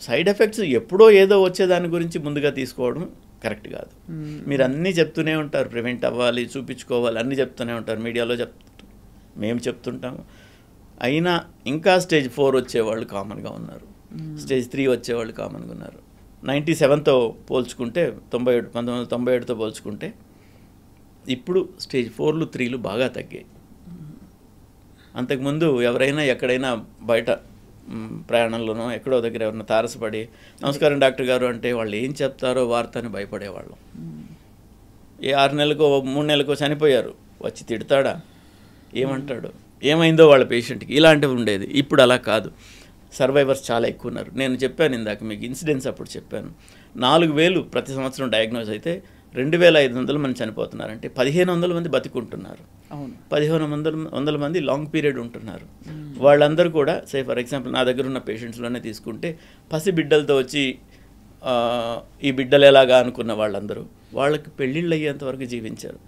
సైడ్ ఎఫెక్ట్స్ ఎప్పుడో ఏదో వచ్చేదాని గురించి ముందుగా తీసుకోవడం కరెక్ట్ కాదు. మీరు అన్నీ చెప్తూనే ఉంటారు, ప్రివెంట్ అవ్వాలి, చూపించుకోవాలి, అన్నీ చెప్తూనే ఉంటారు, మీడియాలో మేము చెప్తుంటాము. అయినా ఇంకా స్టేజ్ 4 వచ్చేవాళ్ళు కామన్గా ఉన్నారు, స్టేజ్ 3 వచ్చేవాళ్ళు కామన్గా ఉన్నారు. 97తో పోల్చుకుంటే 1997తో పోల్చుకుంటే ఇప్పుడు స్టేజ్ 4లు 3లు బాగా తగ్గాయి. అంతకుముందు ఎవరైనా ఎక్కడైనా బయట ప్రయాణంలోనో ఎక్కడో దగ్గర ఎవరైనా తారసపడి నమస్కారం డాక్టర్ గారు అంటే వాళ్ళు ఏం చెప్తారో వార్తని భయపడేవాళ్ళం. ఏ 6 నెలలకో 3 నెలలకో చనిపోయారు, వచ్చి తిడతాడా, ఏమంటాడు, ఏమైందో వాళ్ళ పేషెంట్కి, ఇలాంటివి ఉండేది. ఇప్పుడు అలా కాదు, సర్వైవర్స్ చాలా ఎక్కువ ఉన్నారు. నేను చెప్పాను ఇందాక మీకు ఇన్సిడెంట్స్ అప్పుడు చెప్పాను, 4,000 ప్రతి సంవత్సరం డయాగ్నోజ్ అయితే 2,500 మంది చనిపోతున్నారంటే 1,500 మంది బతికుంటున్నారు, 1,500 మంది లాంగ్ పీరియడ్ ఉంటున్నారు. వాళ్ళందరూ కూడా ఫర్ ఎగ్జాంపుల్ నా దగ్గర ఉన్న పేషెంట్స్లోనే తీసుకుంటే పసి బిడ్డలతో వచ్చి ఈ బిడ్డలు ఎలాగా అనుకున్న వాళ్ళందరూ వాళ్ళకి పెళ్ళిళ్ళు అయ్యేంత వరకు జీవించారు,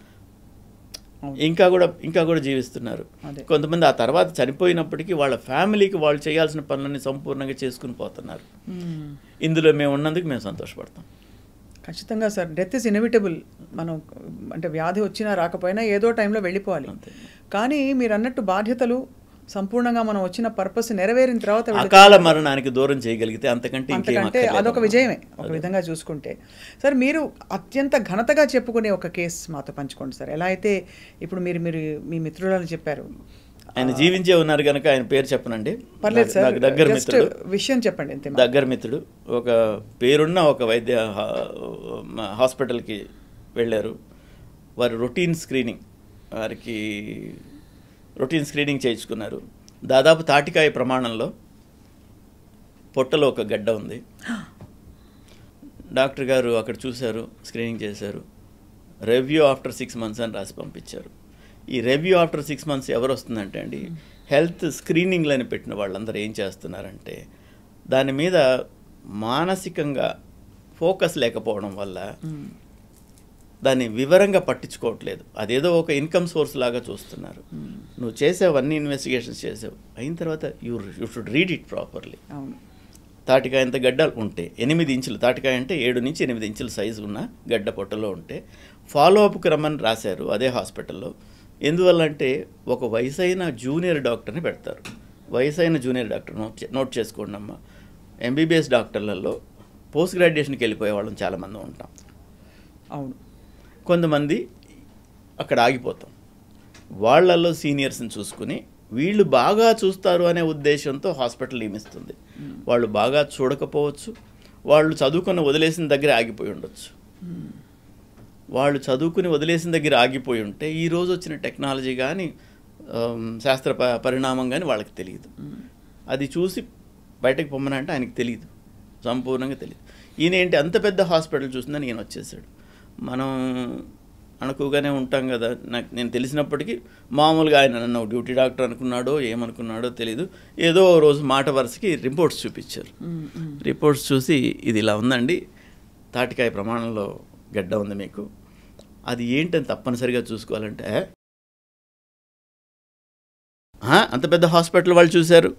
ఇంకా కూడా జీవిస్తున్నారు. కొంతమంది ఆ తర్వాత చనిపోయినప్పటికీ వాళ్ళ ఫ్యామిలీకి వాళ్ళు చేయాల్సిన పనులన్నీ సంపూర్ణంగా చేసుకుని పోతున్నారు. ఇందులో మేము ఉన్నందుకు మేము సంతోషపడతాం. ఖచ్చితంగా సార్, డెత్ ఇస్ ఇన్ఎవిటబుల్. మనం అంటే వ్యాధి వచ్చినా రాకపోయినా ఏదో టైంలో వెళ్ళిపోవాలి. కానీ మీరు అన్నట్టు బాధ్యతలు సంపూర్ణంగా మనం వచ్చిన పర్పస్ నెరవేరిన తర్వాత అకాల మరణానికి దూరం చేయగలిగితే అంతకంటే అదొక విజయమే ఒక విధంగా చూసుకుంటే. సార్ మీరు అత్యంత ఘనతగా చెప్పుకునే ఒక కేసు మాతో పంచుకోండి సార్. ఎలా అయితే ఇప్పుడు మీరు మీ మిత్రులను చెప్పారు, ఆయన జీవించే ఉన్నారు కనుక ఆయన పేరు చెప్పనండి. పర్లేదు సార్, దగ్గర మిత్రుడు, విషయం చెప్పండి అంతే. దగ్గర మిత్రుడు ఒక పేరున్న ఒక వైద్య హాస్పిటల్కి వెళ్ళారు. వారు రొటీన్ స్క్రీనింగ్ చేయించుకున్నారు. దాదాపు తాటికాయ ప్రమాణంలో పొట్టలో ఒక గడ్డ ఉంది. డాక్టర్ గారు అక్కడ చూశారు, స్క్రీనింగ్ చేశారు, రివ్యూ ఆఫ్టర్ 6 months అని రాసి పంపించారు. ఈ రివ్యూ ఆఫ్టర్ 6 months ఎవరు వస్తుందంటే అండి, హెల్త్ స్క్రీనింగ్లని పెట్టిన వాళ్ళందరూ ఏం చేస్తున్నారంటే దాని మీద మానసికంగా ఫోకస్ లేకపోవడం వల్ల దాన్ని వివరంగా పట్టించుకోవట్లేదు. అదేదో ఒక ఇన్కమ్ సోర్స్ లాగా చూస్తున్నారు. నువ్వు చేసావు, అన్ని ఇన్వెస్టిగేషన్స్ చేసావు, అయిన తర్వాత you should read it properly. తాటికాయ అంత గడ్డలు ఉంటే 8 ఇంచులు, తాటికాయ అంటే 7 నుంచి 8 ఇంచుల సైజు ఉన్న గడ్డ పొట్టలో ఉంటే ఫాలోఅప్కి రమ్మని రాశారు అదే హాస్పిటల్లో. ఎందువల్ల అంటే ఒక వయసైన జూనియర్ డాక్టర్ని పెడతారు. వయసైన జూనియర్ డాక్టర్ నోట్ చేసుకోండి అమ్మా. ఎంబీబీఎస్ డాక్టర్లలో పోస్ట్ గ్రాడ్యుయేషన్కి వెళ్ళిపోయే వాళ్ళం చాలామంది ఉంటాం. అవును, కొంతమంది అక్కడ ఆగిపోతాం. వాళ్ళల్లో సీనియర్స్ని చూసుకుని వీళ్ళు బాగా చూస్తారు అనే ఉద్దేశంతో హాస్పిటల్ నియమిస్తుంది. వాళ్ళు బాగా చూడకపోవచ్చు, వాళ్ళు చదువుకుని వదిలేసిన దగ్గర ఆగిపోయి ఉండొచ్చు. వాళ్ళు చదువుకుని వదిలేసిన దగ్గర ఆగిపోయి ఉంటే ఈరోజు వచ్చిన టెక్నాలజీ కానీ శాస్త్ర పరిణామం కానీ వాళ్ళకి తెలియదు. అది చూసి బయటకు పొమ్మనంటే ఆయనకి తెలియదు, సంపూర్ణంగా తెలియదు. ఈయన ఏంటి అంత పెద్ద హాస్పిటల్ చూసిందని ఈయన వచ్చేసాడు. మనం అనుకుగానే ఉంటాం కదా. నేను తెలిసినప్పటికీ మామూలుగా ఆయన నన్ను డ్యూటీ డాక్టర్ అనుకున్నాడో ఏమనుకున్నాడో తెలీదు. ఏదో రోజు మాట వరుసకి రిపోర్ట్స్ చూపించారు. రిపోర్ట్స్ చూసి ఇది ఇలా ఉందండి, తాటికాయ ప్రమాణంలో గడ్డ ఉంది మీకు, అది ఏంటని తప్పనిసరిగా చూసుకోవాలంటే అంత పెద్ద హాస్పిటల్ వాళ్ళు చూశారు,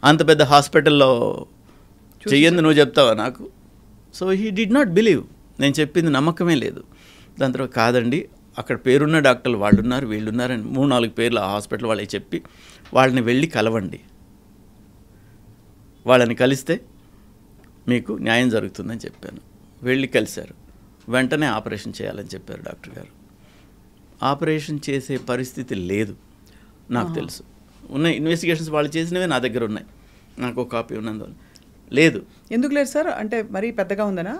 అంత పెద్ద హాస్పిటల్లో చెయ్యంది నువ్వు చెప్తావా నాకు? So he did not believe. నేను చెప్పింది నమ్మకమే లేదు. దాని తర్వాత కాదండి, అక్కడ పేరున్న డాక్టర్లు వాళ్ళు ఉన్నారు, వీళ్ళు ఉన్నారని 3-4 పేర్లు ఆ హాస్పిటల్ వాళ్ళకి చెప్పి వాళ్ళని వెళ్ళి కలవండి, వాళ్ళని కలిస్తే మీకు న్యాయం జరుగుతుందని చెప్పాను. వెళ్ళి కలిశారు. వెంటనే ఆపరేషన్ చేయాలని చెప్పారు డాక్టర్ గారు. ఆపరేషన్ చేసే పరిస్థితి లేదు నాకు తెలుసు. ఉన్నాయి ఇన్వెస్టిగేషన్స్ వాళ్ళు చేసినవే నా దగ్గర ఉన్నాయి, నాకు ఒక కాపీ ఉన్నందువల్ల. లేదు. ఎందుకు లేదు సార్? అంటే మరీ పెద్దగా ఉందనా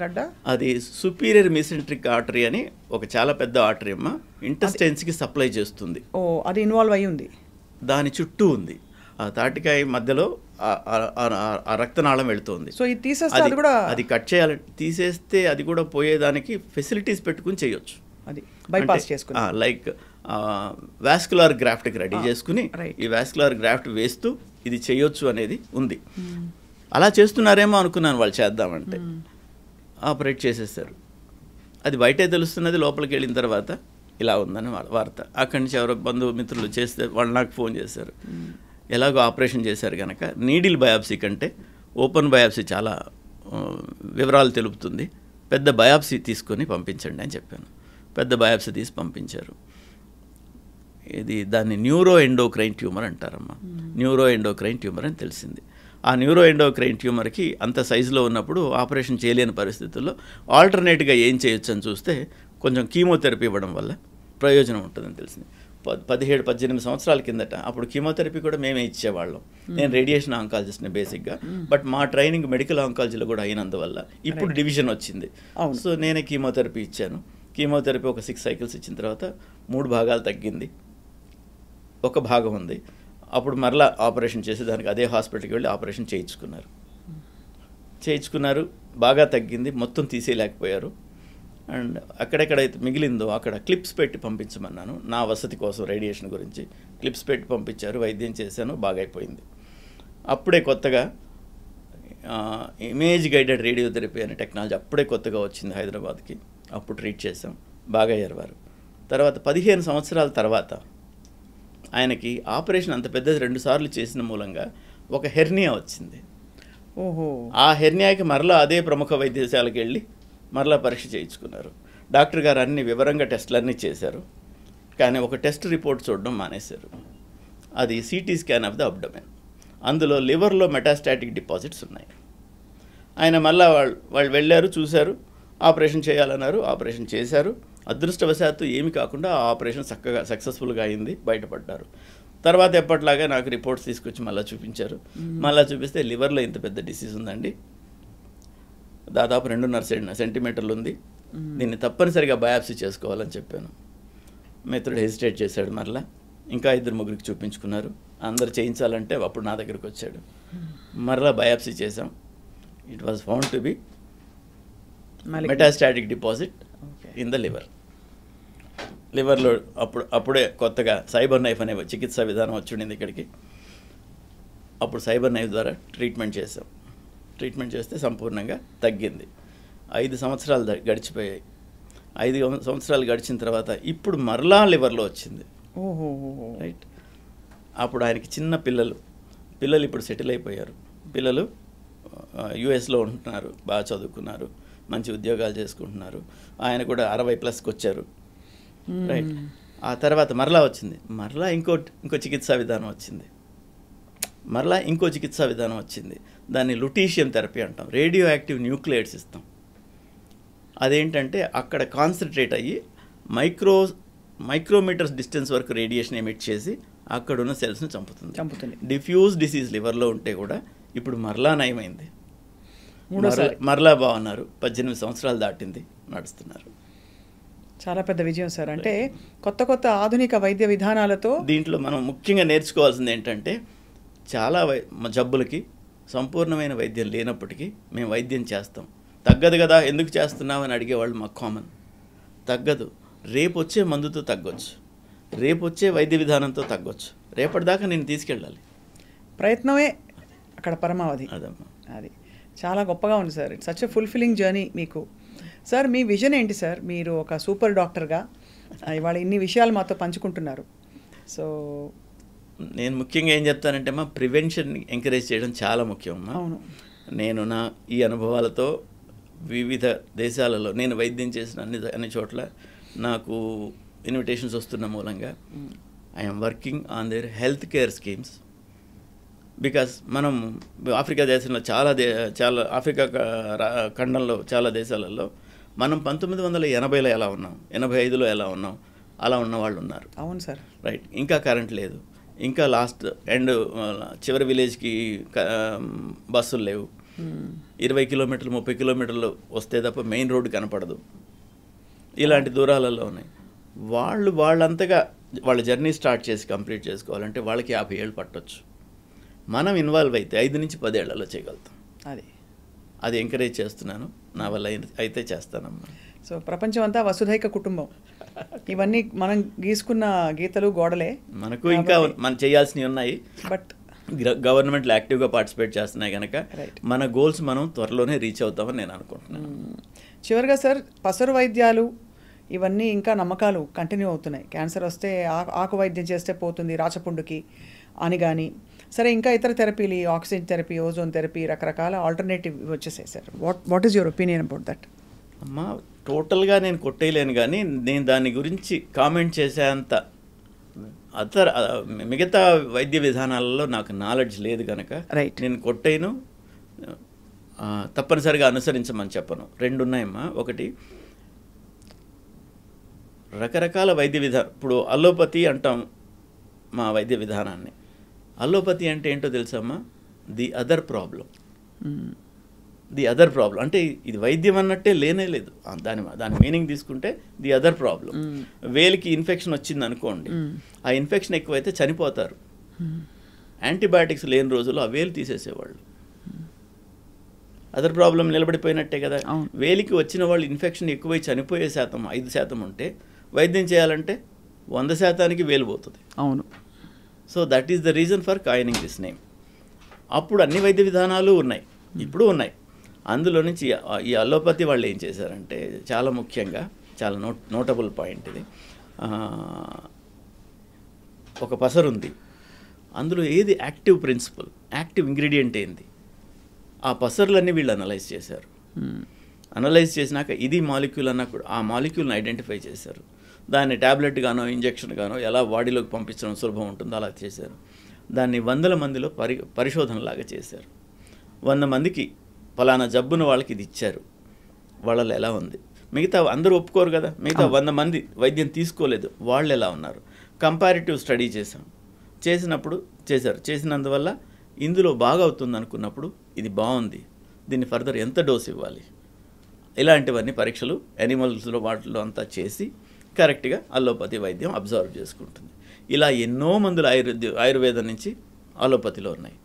గడ్డ? అది సుపీరియర్ మీసెంట్రిక్ ఆర్టరీ అని ఒక చాలా పెద్ద ఆర్టరీ అమ్మ, ఇంటెస్టైన్స్కి సప్లై చేస్తుంది. ఓ, అది ఇన్వాల్వ్ అయ్యి ఉంది, దాని చుట్టూ ఉంది. ఆ తాటికాయ మధ్యలో ఆ రక్తనాళం వెళుతుంది. సో ఇది తీసేస్తే అది కూడా, అది కట్ చేయాలి. తీసేస్తే అది కూడా పోయేదానికి ఫెసిలిటీస్ పెట్టుకుని చేయొచ్చు. అది బైపాస్ చేసుకుని లైక్ వాస్కులర్ గ్రాఫ్ట్కి రెడీ చేసుకుని ఈ వాస్కులర్ గ్రాఫ్ట్ వేస్తూ ఇది చేయొచ్చు అనేది ఉంది. అలా చేస్తున్నారేమో అనుకున్నాను వాళ్ళు చేద్దామంటే. ఆపరేట్ చేసేసారు. అది బయటే తెలుస్తున్నది, లోపలికి వెళ్ళిన తర్వాత ఇలా ఉందని వార్త. అక్కడి నుంచి ఎవరో బంధుమిత్రులు చేస్తే వాళ్ళు నాకు ఫోన్ చేశారు. ఎలాగో ఆపరేషన్ చేశారు కనుక నీడిల్ బయాప్సీ కంటే ఓపెన్ బయాప్సీ చాలా వివరాలు తెలుపుతుంది, పెద్ద బయాప్సీ తీసుకొని పంపించండి అని చెప్పాను. పెద్ద బయాప్సీ తీసి పంపించారు. దాన్ని న్యూరో ఎండోక్రైన్ ట్యూమర్ అంటారమ్మా. న్యూరో ఎండోక్రైన్ ట్యూమర్ అని తెలిసింది. ఆ న్యూరో ఎండోక్రైన్ ట్యూమర్కి అంత సైజులో ఉన్నప్పుడు ఆపరేషన్ చేయలేని పరిస్థితుల్లో ఆల్టర్నేట్గా ఏం చేయొచ్చు అని చూస్తే కొంచెం కీమోథెరపీ ఇవ్వడం వల్ల ప్రయోజనం ఉంటుందని తెలిసింది. 17-18 సంవత్సరాల కిందట అప్పుడు కీమోథెరపీ కూడా మేమే ఇచ్చేవాళ్ళం. నేను రేడియేషన్ ఆంకాలజిస్ట్ని బేసిక్గా, బట్ మా ట్రైనింగ్ మెడికల్ ఆంకాలజీలో కూడా అయినందువల్ల ఇప్పుడు డివిజన్ వచ్చింది. సో నేనే కీమోథెరపీ ఇచ్చాను. కీమోథెరపీ ఒక 6 సైకిల్స్ ఇచ్చిన తర్వాత 3 భాగాలు తగ్గింది, ఒక భాగం ఉంది. అప్పుడు మరలా ఆపరేషన్ చేసి దానికి అదే హాస్పిటల్కి వెళ్ళి ఆపరేషన్ చేయించుకున్నారు. బాగా తగ్గింది, మొత్తం తీసేయలేకపోయారు. అండ్ అక్కడెక్కడైతే మిగిలిందో అక్కడ క్లిప్స్ పెట్టి పంపించమన్నాను, నా వసతి కోసం రేడియేషన్ గురించి. క్లిప్స్ పెట్టి పంపించారు, వైద్యం చేశాను, బాగైపోయింది. అప్పుడే కొత్తగా ఇమేజ్ గైడెడ్ రేడియోథెరపీ అనే టెక్నాలజీ అప్పుడే కొత్తగా వచ్చింది హైదరాబాద్కి. అప్పుడు ట్రీట్ చేసాం, బాగా అయ్యారు వారు. తర్వాత 15 సంవత్సరాల తర్వాత ఆయనకి ఆపరేషన్ అంత పెద్దది 2 సార్లు చేసిన మూలంగా ఒక హెర్నియా వచ్చింది. ఓహో. ఆ హెర్నియాకి మరలా అదే ప్రముఖ వైద్యశాలకు వెళ్ళి మరలా పరీక్ష చేయించుకున్నారు. డాక్టర్ గారు అన్ని వివరంగా టెస్టులన్నీ చేశారు, కానీ ఒక టెస్ట్ రిపోర్ట్ చూడడం మానేశారు. అది CT scan of the abdomen. అందులో లివర్లో మెటాస్టాటిక్ డిపాజిట్స్ ఉన్నాయి. ఆయన మళ్ళీ వాళ్ళు వెళ్ళారు, చూశారు, ఆపరేషన్ చేయాలన్నారు, ఆపరేషన్ చేశారు. అదృష్టవశాత్తు ఏమి కాకుండా ఆ ఆపరేషన్ చక్కగా సక్సెస్ఫుల్గా అయింది, బయటపడ్డారు. తర్వాత ఎప్పటిలాగా నాకు రిపోర్ట్స్ తీసుకొచ్చి మళ్ళీ చూపించారు. మళ్ళీ చూపిస్తే లివర్లో ఇంత పెద్ద డిసీజ్ ఉందండి, దాదాపు 2.5 సెంటీమీటర్లు ఉంది, దీన్ని తప్పనిసరిగా బయాప్సీ చేసుకోవాలని చెప్పాను. మిత్రుడు హెసిటేట్ చేశాడు. మరలా ఇంకా 2-3 చూపించుకున్నారు. అందరు చేయించాలంటే అప్పుడు నా దగ్గరికి వచ్చాడు. మరలా బయాప్సీ చేసాం. It was found to be metastatic deposit in the లివర్లో. అప్పుడే కొత్తగా సైబర్ నైఫ్ అనే చికిత్సా విధానం వచ్చింది ఇక్కడికి. అప్పుడు సైబర్ నైఫ్ ద్వారా ట్రీట్మెంట్ చేసాం. ట్రీట్మెంట్ చేస్తే సంపూర్ణంగా తగ్గింది. 5 సంవత్సరాలు గడిచిపోయాయి. 5 సంవత్సరాలు గడిచిన తర్వాత ఇప్పుడు మరలా లివర్లో వచ్చింది. రైట్. అప్పుడు ఆయనకి చిన్న పిల్లలు ఇప్పుడు సెటిల్ అయిపోయారు. పిల్లలు యుఎస్లో ఉంటున్నారు, బాగా చదువుకున్నారు, మంచి ఉద్యోగాలు చేసుకుంటున్నారు. ఆయన కూడా 60+ వచ్చారు. రైట్. ఆ తర్వాత మరలా వచ్చింది. మరలా ఇంకో చికిత్సా విధానం వచ్చింది. దాన్ని లుటీషియం థెరపీ అంటాం. రేడియో యాక్టివ్ న్యూక్లియైడ్స్ ఇస్తాం. అదేంటంటే అక్కడ కాన్సన్ట్రేట్ అయ్యి మైక్రోమీటర్స్ డిస్టెన్స్ వరకు రేడియేషన్ ఎమిట్ చేసి అక్కడున్న సెల్స్ని చంపుతుంది. డిఫ్యూజ్ డిసీజ్ లివర్లో ఉంటే కూడా ఇప్పుడు మరలా నయమైంది, మరలా బాగున్నారు. 18 సంవత్సరాలు దాటింది, నడుస్తున్నారు. చాలా పెద్ద విజయం సార్. అంటే కొత్త కొత్త ఆధునిక వైద్య విధానాలతో దీంట్లో మనం ముఖ్యంగా నేర్చుకోవాల్సింది ఏంటంటే చాలా జబ్బులకి సంపూర్ణమైన వైద్యం లేనప్పటికీ మేము వైద్యం చేస్తాం. తగ్గదు కదా, ఎందుకు చేస్తున్నామని అడిగేవాళ్ళు మాకు కామన్. తగ్గదు, రేపు వచ్చే మందుతో తగ్గొచ్చు, రేపు వచ్చే వైద్య విధానంతో తగ్గొచ్చు, రేపటిదాకా నేను తీసుకెళ్ళాలి. ప్రయత్నమే అక్కడ పరమావధి. అదమ్మా, అది చాలా గొప్పగా ఉంది sir. It's such a fulfilling journey మీకు. సార్ మీ విజన్ ఏంటి సార్? మీరు ఒక సూపర్ డాక్టర్గా ఇవాళ ఇన్ని విషయాలు మాతో పంచుకుంటున్నారు. సో నేను ముఖ్యంగా ఏం చెప్తానంటే అమ్మా, ప్రివెన్షన్ ఎంకరేజ్ చేయడం చాలా ముఖ్యం అమ్మా. అవును. నేను నా ఈ అనుభవాలతో వివిధ దేశాలలో నేను వైద్యం చేసిన అన్ని చోట్ల నాకు ఇన్విటేషన్స్ వస్తున్న మూలంగా I'm working on their health care schemes. Because మనం ఆఫ్రికా దేశంలో చాలా ఆఫ్రికా ఖండంలో చాలా దేశాలలో మనం 1980లో ఎలా ఉన్నాం, 85లో ఎలా ఉన్నాం, అలా ఉన్న వాళ్ళు ఉన్నారు. అవును సార్. రైట్. ఇంకా కరెంట్ లేదు, ఇంకా లాస్ట్ ఎండ్ చివరి విలేజ్కి బస్సులు లేవు, 20 కిలోమీటర్లు 30 కిలోమీటర్లు వస్తే తప్ప మెయిన్ రోడ్డు కనపడదు. ఇలాంటి దూరాలలో ఉన్నాయి. వాళ్ళంతగా వాళ్ళ జర్నీ స్టార్ట్ చేసి కంప్లీట్ చేసుకోవాలంటే వాళ్ళకి 50 ఏళ్ళు పట్టొచ్చు. మనం ఇన్వాల్వ్ అయితే 5 నుంచి 10 ఏళ్లలో చేయగలుగుతాం. అది ఎంకరేజ్ చేస్తున్నాను, నా వల్ల అయితే చేస్తానమ్మా. సో ప్రపంచం అంతా వసుధైక కుటుంబం. ఇవన్నీ మనం గీసుకున్న గీతలు గోడలే. మనకు ఇంకా మనం చేయాల్సినవి ఉన్నాయి. బట్ గవర్నమెంట్లు యాక్టివ్గా పార్టిసిపేట్ చేస్తున్నాయి కనుక మన గోల్స్ మనం త్వరలోనే రీచ్ అవుతామని నేను అనుకుంటున్నాను. చివరిగా సార్, పసరు వైద్యాలు ఇవన్నీ ఇంకా నమ్మకాలు కంటిన్యూ అవుతున్నాయి. క్యాన్సర్ వస్తే ఆకు వైద్యం చేస్తే పోతుంది రాచపుండుకి అని కానీ, సరే ఇంకా ఇతర థెరపీలు, ఆక్సిజన్ థెరపీ, ఓజోన్ థెరపీ, రకరకాల ఆల్టర్నేటివ్ వచ్చేసాయి sir. What is your opinion about that? అమ్మా, టోటల్గా నేను కొట్టేయలేను, కానీ నేను దాని గురించి కామెంట్ చేసేంత మిగతా వైద్య విధానాలలో నాకు నాలెడ్జ్ లేదు కనుక నేను కొట్టేను, తప్పనిసరిగా అనుసరించమని చెప్పను. 2 ఉన్నాయమ్మా. ఒకటి, రకరకాల వైద్య విధానం. ఇప్పుడు అలోపతి అంటాం మా వైద్య విధానాన్ని. అలోపతి అంటే ఏంటో తెలుసమ్మా? The other problem. The other problem అంటే ఇది వైద్యం అన్నట్టే లేనే లేదు. దాని మీనింగ్ తీసుకుంటే ది అదర్ ప్రాబ్లం. వేలికి ఇన్ఫెక్షన్ వచ్చింది అనుకోండి, ఆ ఇన్ఫెక్షన్ ఎక్కువైతే చనిపోతారు. యాంటీబయాటిక్స్ లేని రోజుల్లో ఆ వేలు తీసేసేవాళ్ళు. అదర్ ప్రాబ్లం నిలబడిపోయినట్టే కదా. వేలికి వచ్చిన వాళ్ళు ఇన్ఫెక్షన్ ఎక్కువై చనిపోయే శాతం 5% ఉంటే వైద్యం చేయాలంటే 100%కి వేలు పోతుంది. అవును. So that is the reason for coining this name. అప్పుడు అన్ని వైద్య విధానాలు ఉన్నాయి, ఇప్పుడు ఉన్నాయి. అందులో నుంచి ఈ అలోపతి వాళ్ళు ఏం చేశారంటే, చాలా ముఖ్యంగా చాలా నోటబుల్ పాయింట్ ఇది. ఒక పసరు ఉంది, అందులో ఏది యాక్టివ్ ప్రిన్సిపల్, యాక్టివ్ ఇంగ్రీడియంట్ ఏంది, ఆ పసర్లన్నీ వీళ్ళు అనలైజ్ చేశారు. అనలైజ్ చేసినాక ఇది మాలిక్యూల్ అన్నా కూడా ఆ మాలిక్యూల్ని ఐడెంటిఫై చేశారు. దాన్ని ట్యాబ్లెట్ గానో ఇంజెక్షన్ గానో ఎలా బాడీలోకి పంపించడం సులభం ఉంటుందో అలా చేశారు. దాన్ని 100 మందిలో పరిశోధనలాగా చేశారు. 100 మందికి ఫలానా జబ్బున వాళ్ళకి ఇది ఇచ్చారు, వాళ్ళలో ఎలా ఉంది. మిగతా అందరూ ఒప్పుకోరు కదా, మిగతా 100 మంది వైద్యం తీసుకోలేదు, వాళ్ళు ఎలా ఉన్నారు. కంపారిటివ్ స్టడీ చేసినందువల్ల ఇందులో బాగా అవుతుంది అనుకున్నప్పుడు ఇది బాగుంది, దీన్ని ఫర్దర్ ఎంత డోస్ ఇవ్వాలి, ఇలాంటివన్నీ పరీక్షలు యానిమల్స్లో వాటిలో అంతా చేసి కరెక్ట్గా అలోపతి వైద్యం అబ్జర్వ్ చేసుకుంటుంది. ఇలా ఎన్నో మందులు ఆయుర్వేదం నుంచి అలోపతిలో ఉన్నాయి.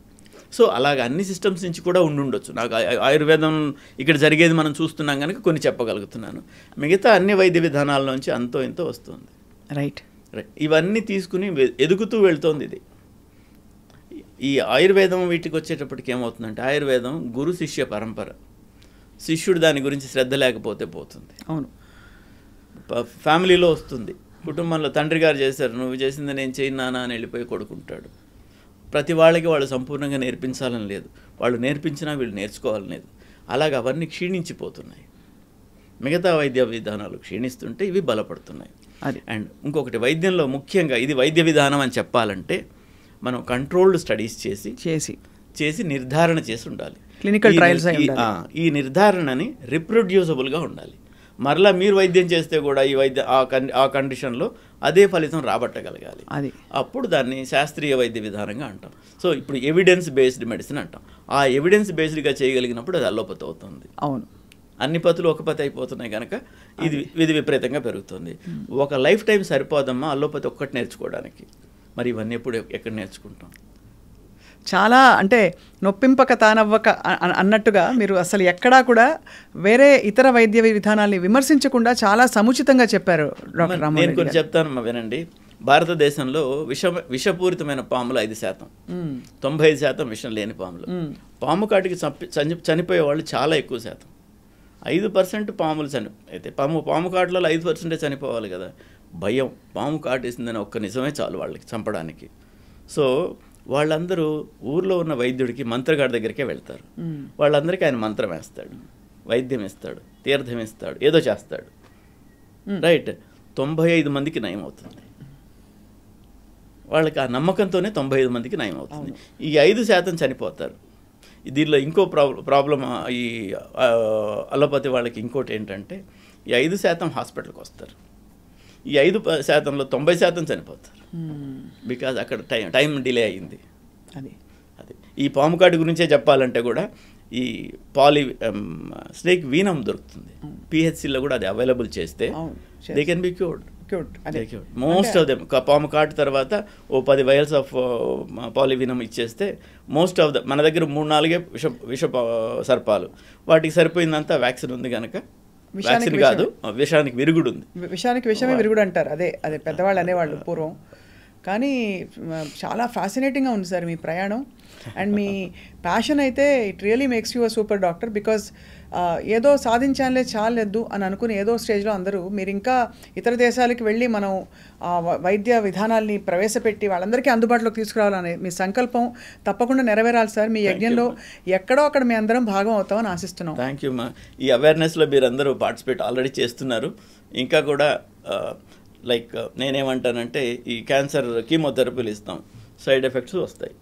సో అలాగ అన్ని సిస్టమ్స్ నుంచి కూడా ఉండొచ్చు. నాకు ఆయుర్వేదం ఇక్కడ జరిగేది మనం చూస్తున్నాం కనుక కొన్ని చెప్పగలుగుతున్నాను. మిగతా అన్ని వైద్య విధానాల నుంచి అంతో ఎంతో వస్తుంది. రైట్. ఇవన్నీ తీసుకుని ఎదుగుతూ వెళ్తోంది ఇది. ఈ ఆయుర్వేదం వీటికి వచ్చేటప్పటికి ఏమవుతుందంటే, ఆయుర్వేదం గురు శిష్య పరంపర. శిష్యుడు దాని గురించి శ్రద్ధ లేకపోతే పోతుంది. అవును. ఫ్యామిలీలో వస్తుంది, కుటుంబంలో తండ్రి గారు చేశారు, నువ్వు చేసింది నేను చేయను నాన్న అని వెళ్ళిపోయి కొడుకుంటాడు. ప్రతి వాళ్ళకి వాళ్ళు సంపూర్ణంగా నేర్పించాలని లేదు, వాళ్ళు నేర్పించినా వీళ్ళు నేర్చుకోవాలని లేదు. అలాగ అవన్నీ క్షీణించిపోతున్నాయి. మిగతా వైద్య విధానాలు క్షీణిస్తుంటే ఇవి బలపడుతున్నాయి. అండ్ ఇంకొకటి, వైద్యంలో ముఖ్యంగా ఇది వైద్య విధానం అని చెప్పాలంటే మనం కంట్రోల్డ్ స్టడీస్ చేసి నిర్ధారణ చేసి ఉండాలి. Clinical trials. ఈ నిర్ధారణని రిప్రొడ్యూసబుల్గా ఉండాలి. మరలా మీరు వైద్యం చేస్తే కూడా ఈ ఆ కండిషన్లో అదే ఫలితం రాబట్టగలగాలి. అప్పుడు దాన్ని శాస్త్రీయ వైద్య విధానంగా అంటాం. సో ఇప్పుడు ఎవిడెన్స్ బేస్డ్ మెడిసిన్ అంటాం. ఆ ఎవిడెన్స్ బేస్డ్గా చేయగలిగినప్పుడు అది అలోపతి అవుతుంది. అవును. అన్ని పతులు ఒక పతి అయిపోతున్నాయి కనుక ఇది విపరీతంగా పెరుగుతుంది. ఒక లైఫ్ టైం సరిపోదమ్మా అల్లోపతి ఒక్కటి నేర్చుకోవడానికి. మరి ఇవన్నీ ఎక్కడ నేర్చుకుంటాం? చాలా అంటే నొప్పింపక తానవ్వక అన్నట్టుగా మీరు అసలు ఎక్కడా కూడా వేరే ఇతర వైద్య విధానాల్ని విమర్శించకుండా చాలా సముచితంగా చెప్పారు డాక్టర్ రామ్మోహన్ నేను కొన్ని చెప్తాను వినండి. భారతదేశంలో విషపూరితమైన పాములు 5%, 95% విషం లేని పాములు. పాము కాటికి చనిపోయే వాళ్ళు చాలా ఎక్కువ శాతం. 5% పాములు అయితే పాము కాటులలో 5% చనిపోవాలి కదా. భయం, పాము కాటేసిందని ఒక్క నిజమే చాలు వాళ్ళకి చంపడానికి. సో వాళ్ళందరూ ఊర్లో ఉన్న వైద్యుడికి మంత్రగాడి దగ్గరికే వెళ్తారు. వాళ్ళందరికీ ఆయన మంత్రం వేస్తాడు, వైద్యం ఇస్తాడు, తీర్థం ఇస్తాడు, ఏదో చేస్తాడు. రైట్, 95 మందికి నయం అవుతుంది. వాళ్ళకి ఆ నమ్మకంతోనే 95 మందికి నయం అవుతుంది. ఈ 5% చనిపోతారు. దీనిలో ఇంకో ప్రాబ్లం, ఈ అలోపతి వాళ్ళకి ఇంకోటి ఏంటంటే ఈ 5% హాస్పిటల్కి వస్తారు. ఈ 5%లో 90% చనిపోతారు. బికాజ్ అక్కడ టైం డిలే అయ్యింది. అది ఈ పాము కాటు గురించే చెప్పాలంటే కూడా ఈ స్నేక్ వీనం దొరుకుతుంది. పిహెచ్సిలో కూడా అది అవైలబుల్ చేస్తే they can be cured. Most of them పాము కాటు తర్వాత 10 vials ఆఫ్ పాలివీనం ఇచ్చేస్తే మోస్ట్ ఆఫ్ మన దగ్గర 3-4 విష సర్పాలు, వాటికి సరిపోయిందంతా వ్యాక్సిన్ ఉంది కనుక. వ్యాక్సిన్ కాదు, విషానికి విరుగుడు ఉంది. విషానికి విషమే విరుగుడు అంటారు. అదే పెద్దవాళ్ళు అనేవాళ్ళు పూర్వం. కానీ చాలా ఫ్యాసినేటింగ్గా ఉంది సార్ మీ ప్రయాణం. అండ్ మీ ప్యాషన్ అయితే it really makes you a super doctor. Because ఏదో సాధించాలే చాలేదు అని అనుకుని ఏదో స్టేజ్లో అందరూ మీరు ఇంకా ఇతర దేశాలకు వెళ్ళి మనం వైద్య విధానాల్ని ప్రవేశపెట్టి వాళ్ళందరికీ అందుబాటులోకి తీసుకురావాలనే మీ సంకల్పం తప్పకుండా నెరవేరాలి సార్. మీ యజ్ఞంలో ఎక్కడో అక్కడ మీ అందరం భాగం అవుతామని ఆశిస్తున్నాం. థ్యాంక్ యూ మా. ఈ అవేర్నెస్లో మీరు అందరూ పార్టిసిపేట్ ఆల్రెడీ చేస్తున్నారు. ఇంకా కూడా లైక్ నేనేమంటానంటే ఈ క్యాన్సర్ కీమోథెరపీలు ఇస్తాం, సైడ్ ఎఫెక్ట్స్ వస్తాయి.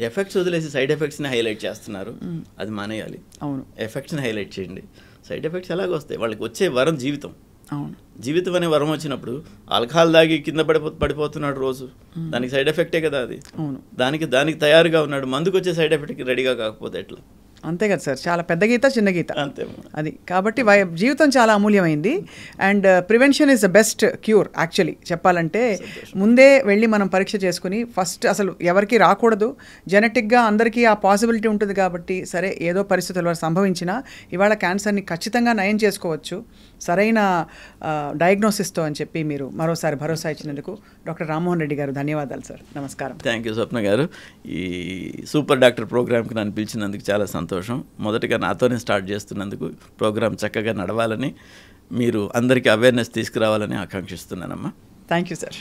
ఎఫెక్ట్స్ వదిలేసి సైడ్ ఎఫెక్ట్స్ని హైలైట్ చేస్తున్నారు. అది మానేయాలి. అవును, ఎఫెక్ట్స్ని హైలైట్ చేయండి. సైడ్ ఎఫెక్ట్స్ ఎలాగ వస్తాయి? వాళ్ళకి వచ్చే వరం జీవితం. అవును, జీవితం అనే వరం వచ్చినప్పుడు ఆల్కహాల్ దాగి కింద పడిపోతున్నాడు రోజు, దానికి సైడ్ ఎఫెక్టే కదా అది. అవును, దానికి తయారుగా ఉన్నాడు, మందుకు వచ్చే సైడ్ ఎఫెక్ట్కి రెడీగా కాకపోతే ఎట్లా? అంతే కదా సార్. చాలా పెద్ద గీత చిన్న గీత అంతే అది. కాబట్టి జీవితం చాలా అమూల్యమైంది. And prevention is the best cure actually చెప్పాలంటే. ముందే వెళ్ళి మనం పరీక్ష చేసుకుని ఫస్ట్ అసలు ఎవరికి రాకూడదు. జెనెటిక్గా అందరికీ ఆ పాసిబిలిటీ ఉంటుంది కాబట్టి సరే ఏదో పరిస్థితుల వల్ల సంభవించినా ఇవాళ క్యాన్సర్ని ఖచ్చితంగా నయం చేసుకోవచ్చు సరైన డయాగ్నోసిస్తో అని చెప్పి మీరు మరోసారి భరోసా ఇచ్చినందుకు డాక్టర్ రామ్మోహన్ రెడ్డి గారు ధన్యవాదాలు సార్. నమస్కారం. థ్యాంక్ యూ స్వప్న గారు. ఈ సూపర్ డాక్టర్ ప్రోగ్రామ్కి నన్ను పిలిచినందుకు చాలా సంతోషం. మొదటగా నాతోనే స్టార్ట్ చేస్తున్నందుకు ప్రోగ్రామ్ చక్కగా నడవాలని, మీరు అందరికీ అవేర్నెస్ తీసుకురావాలని ఆకాంక్షిస్తున్నానమ్మా. Thank you sir.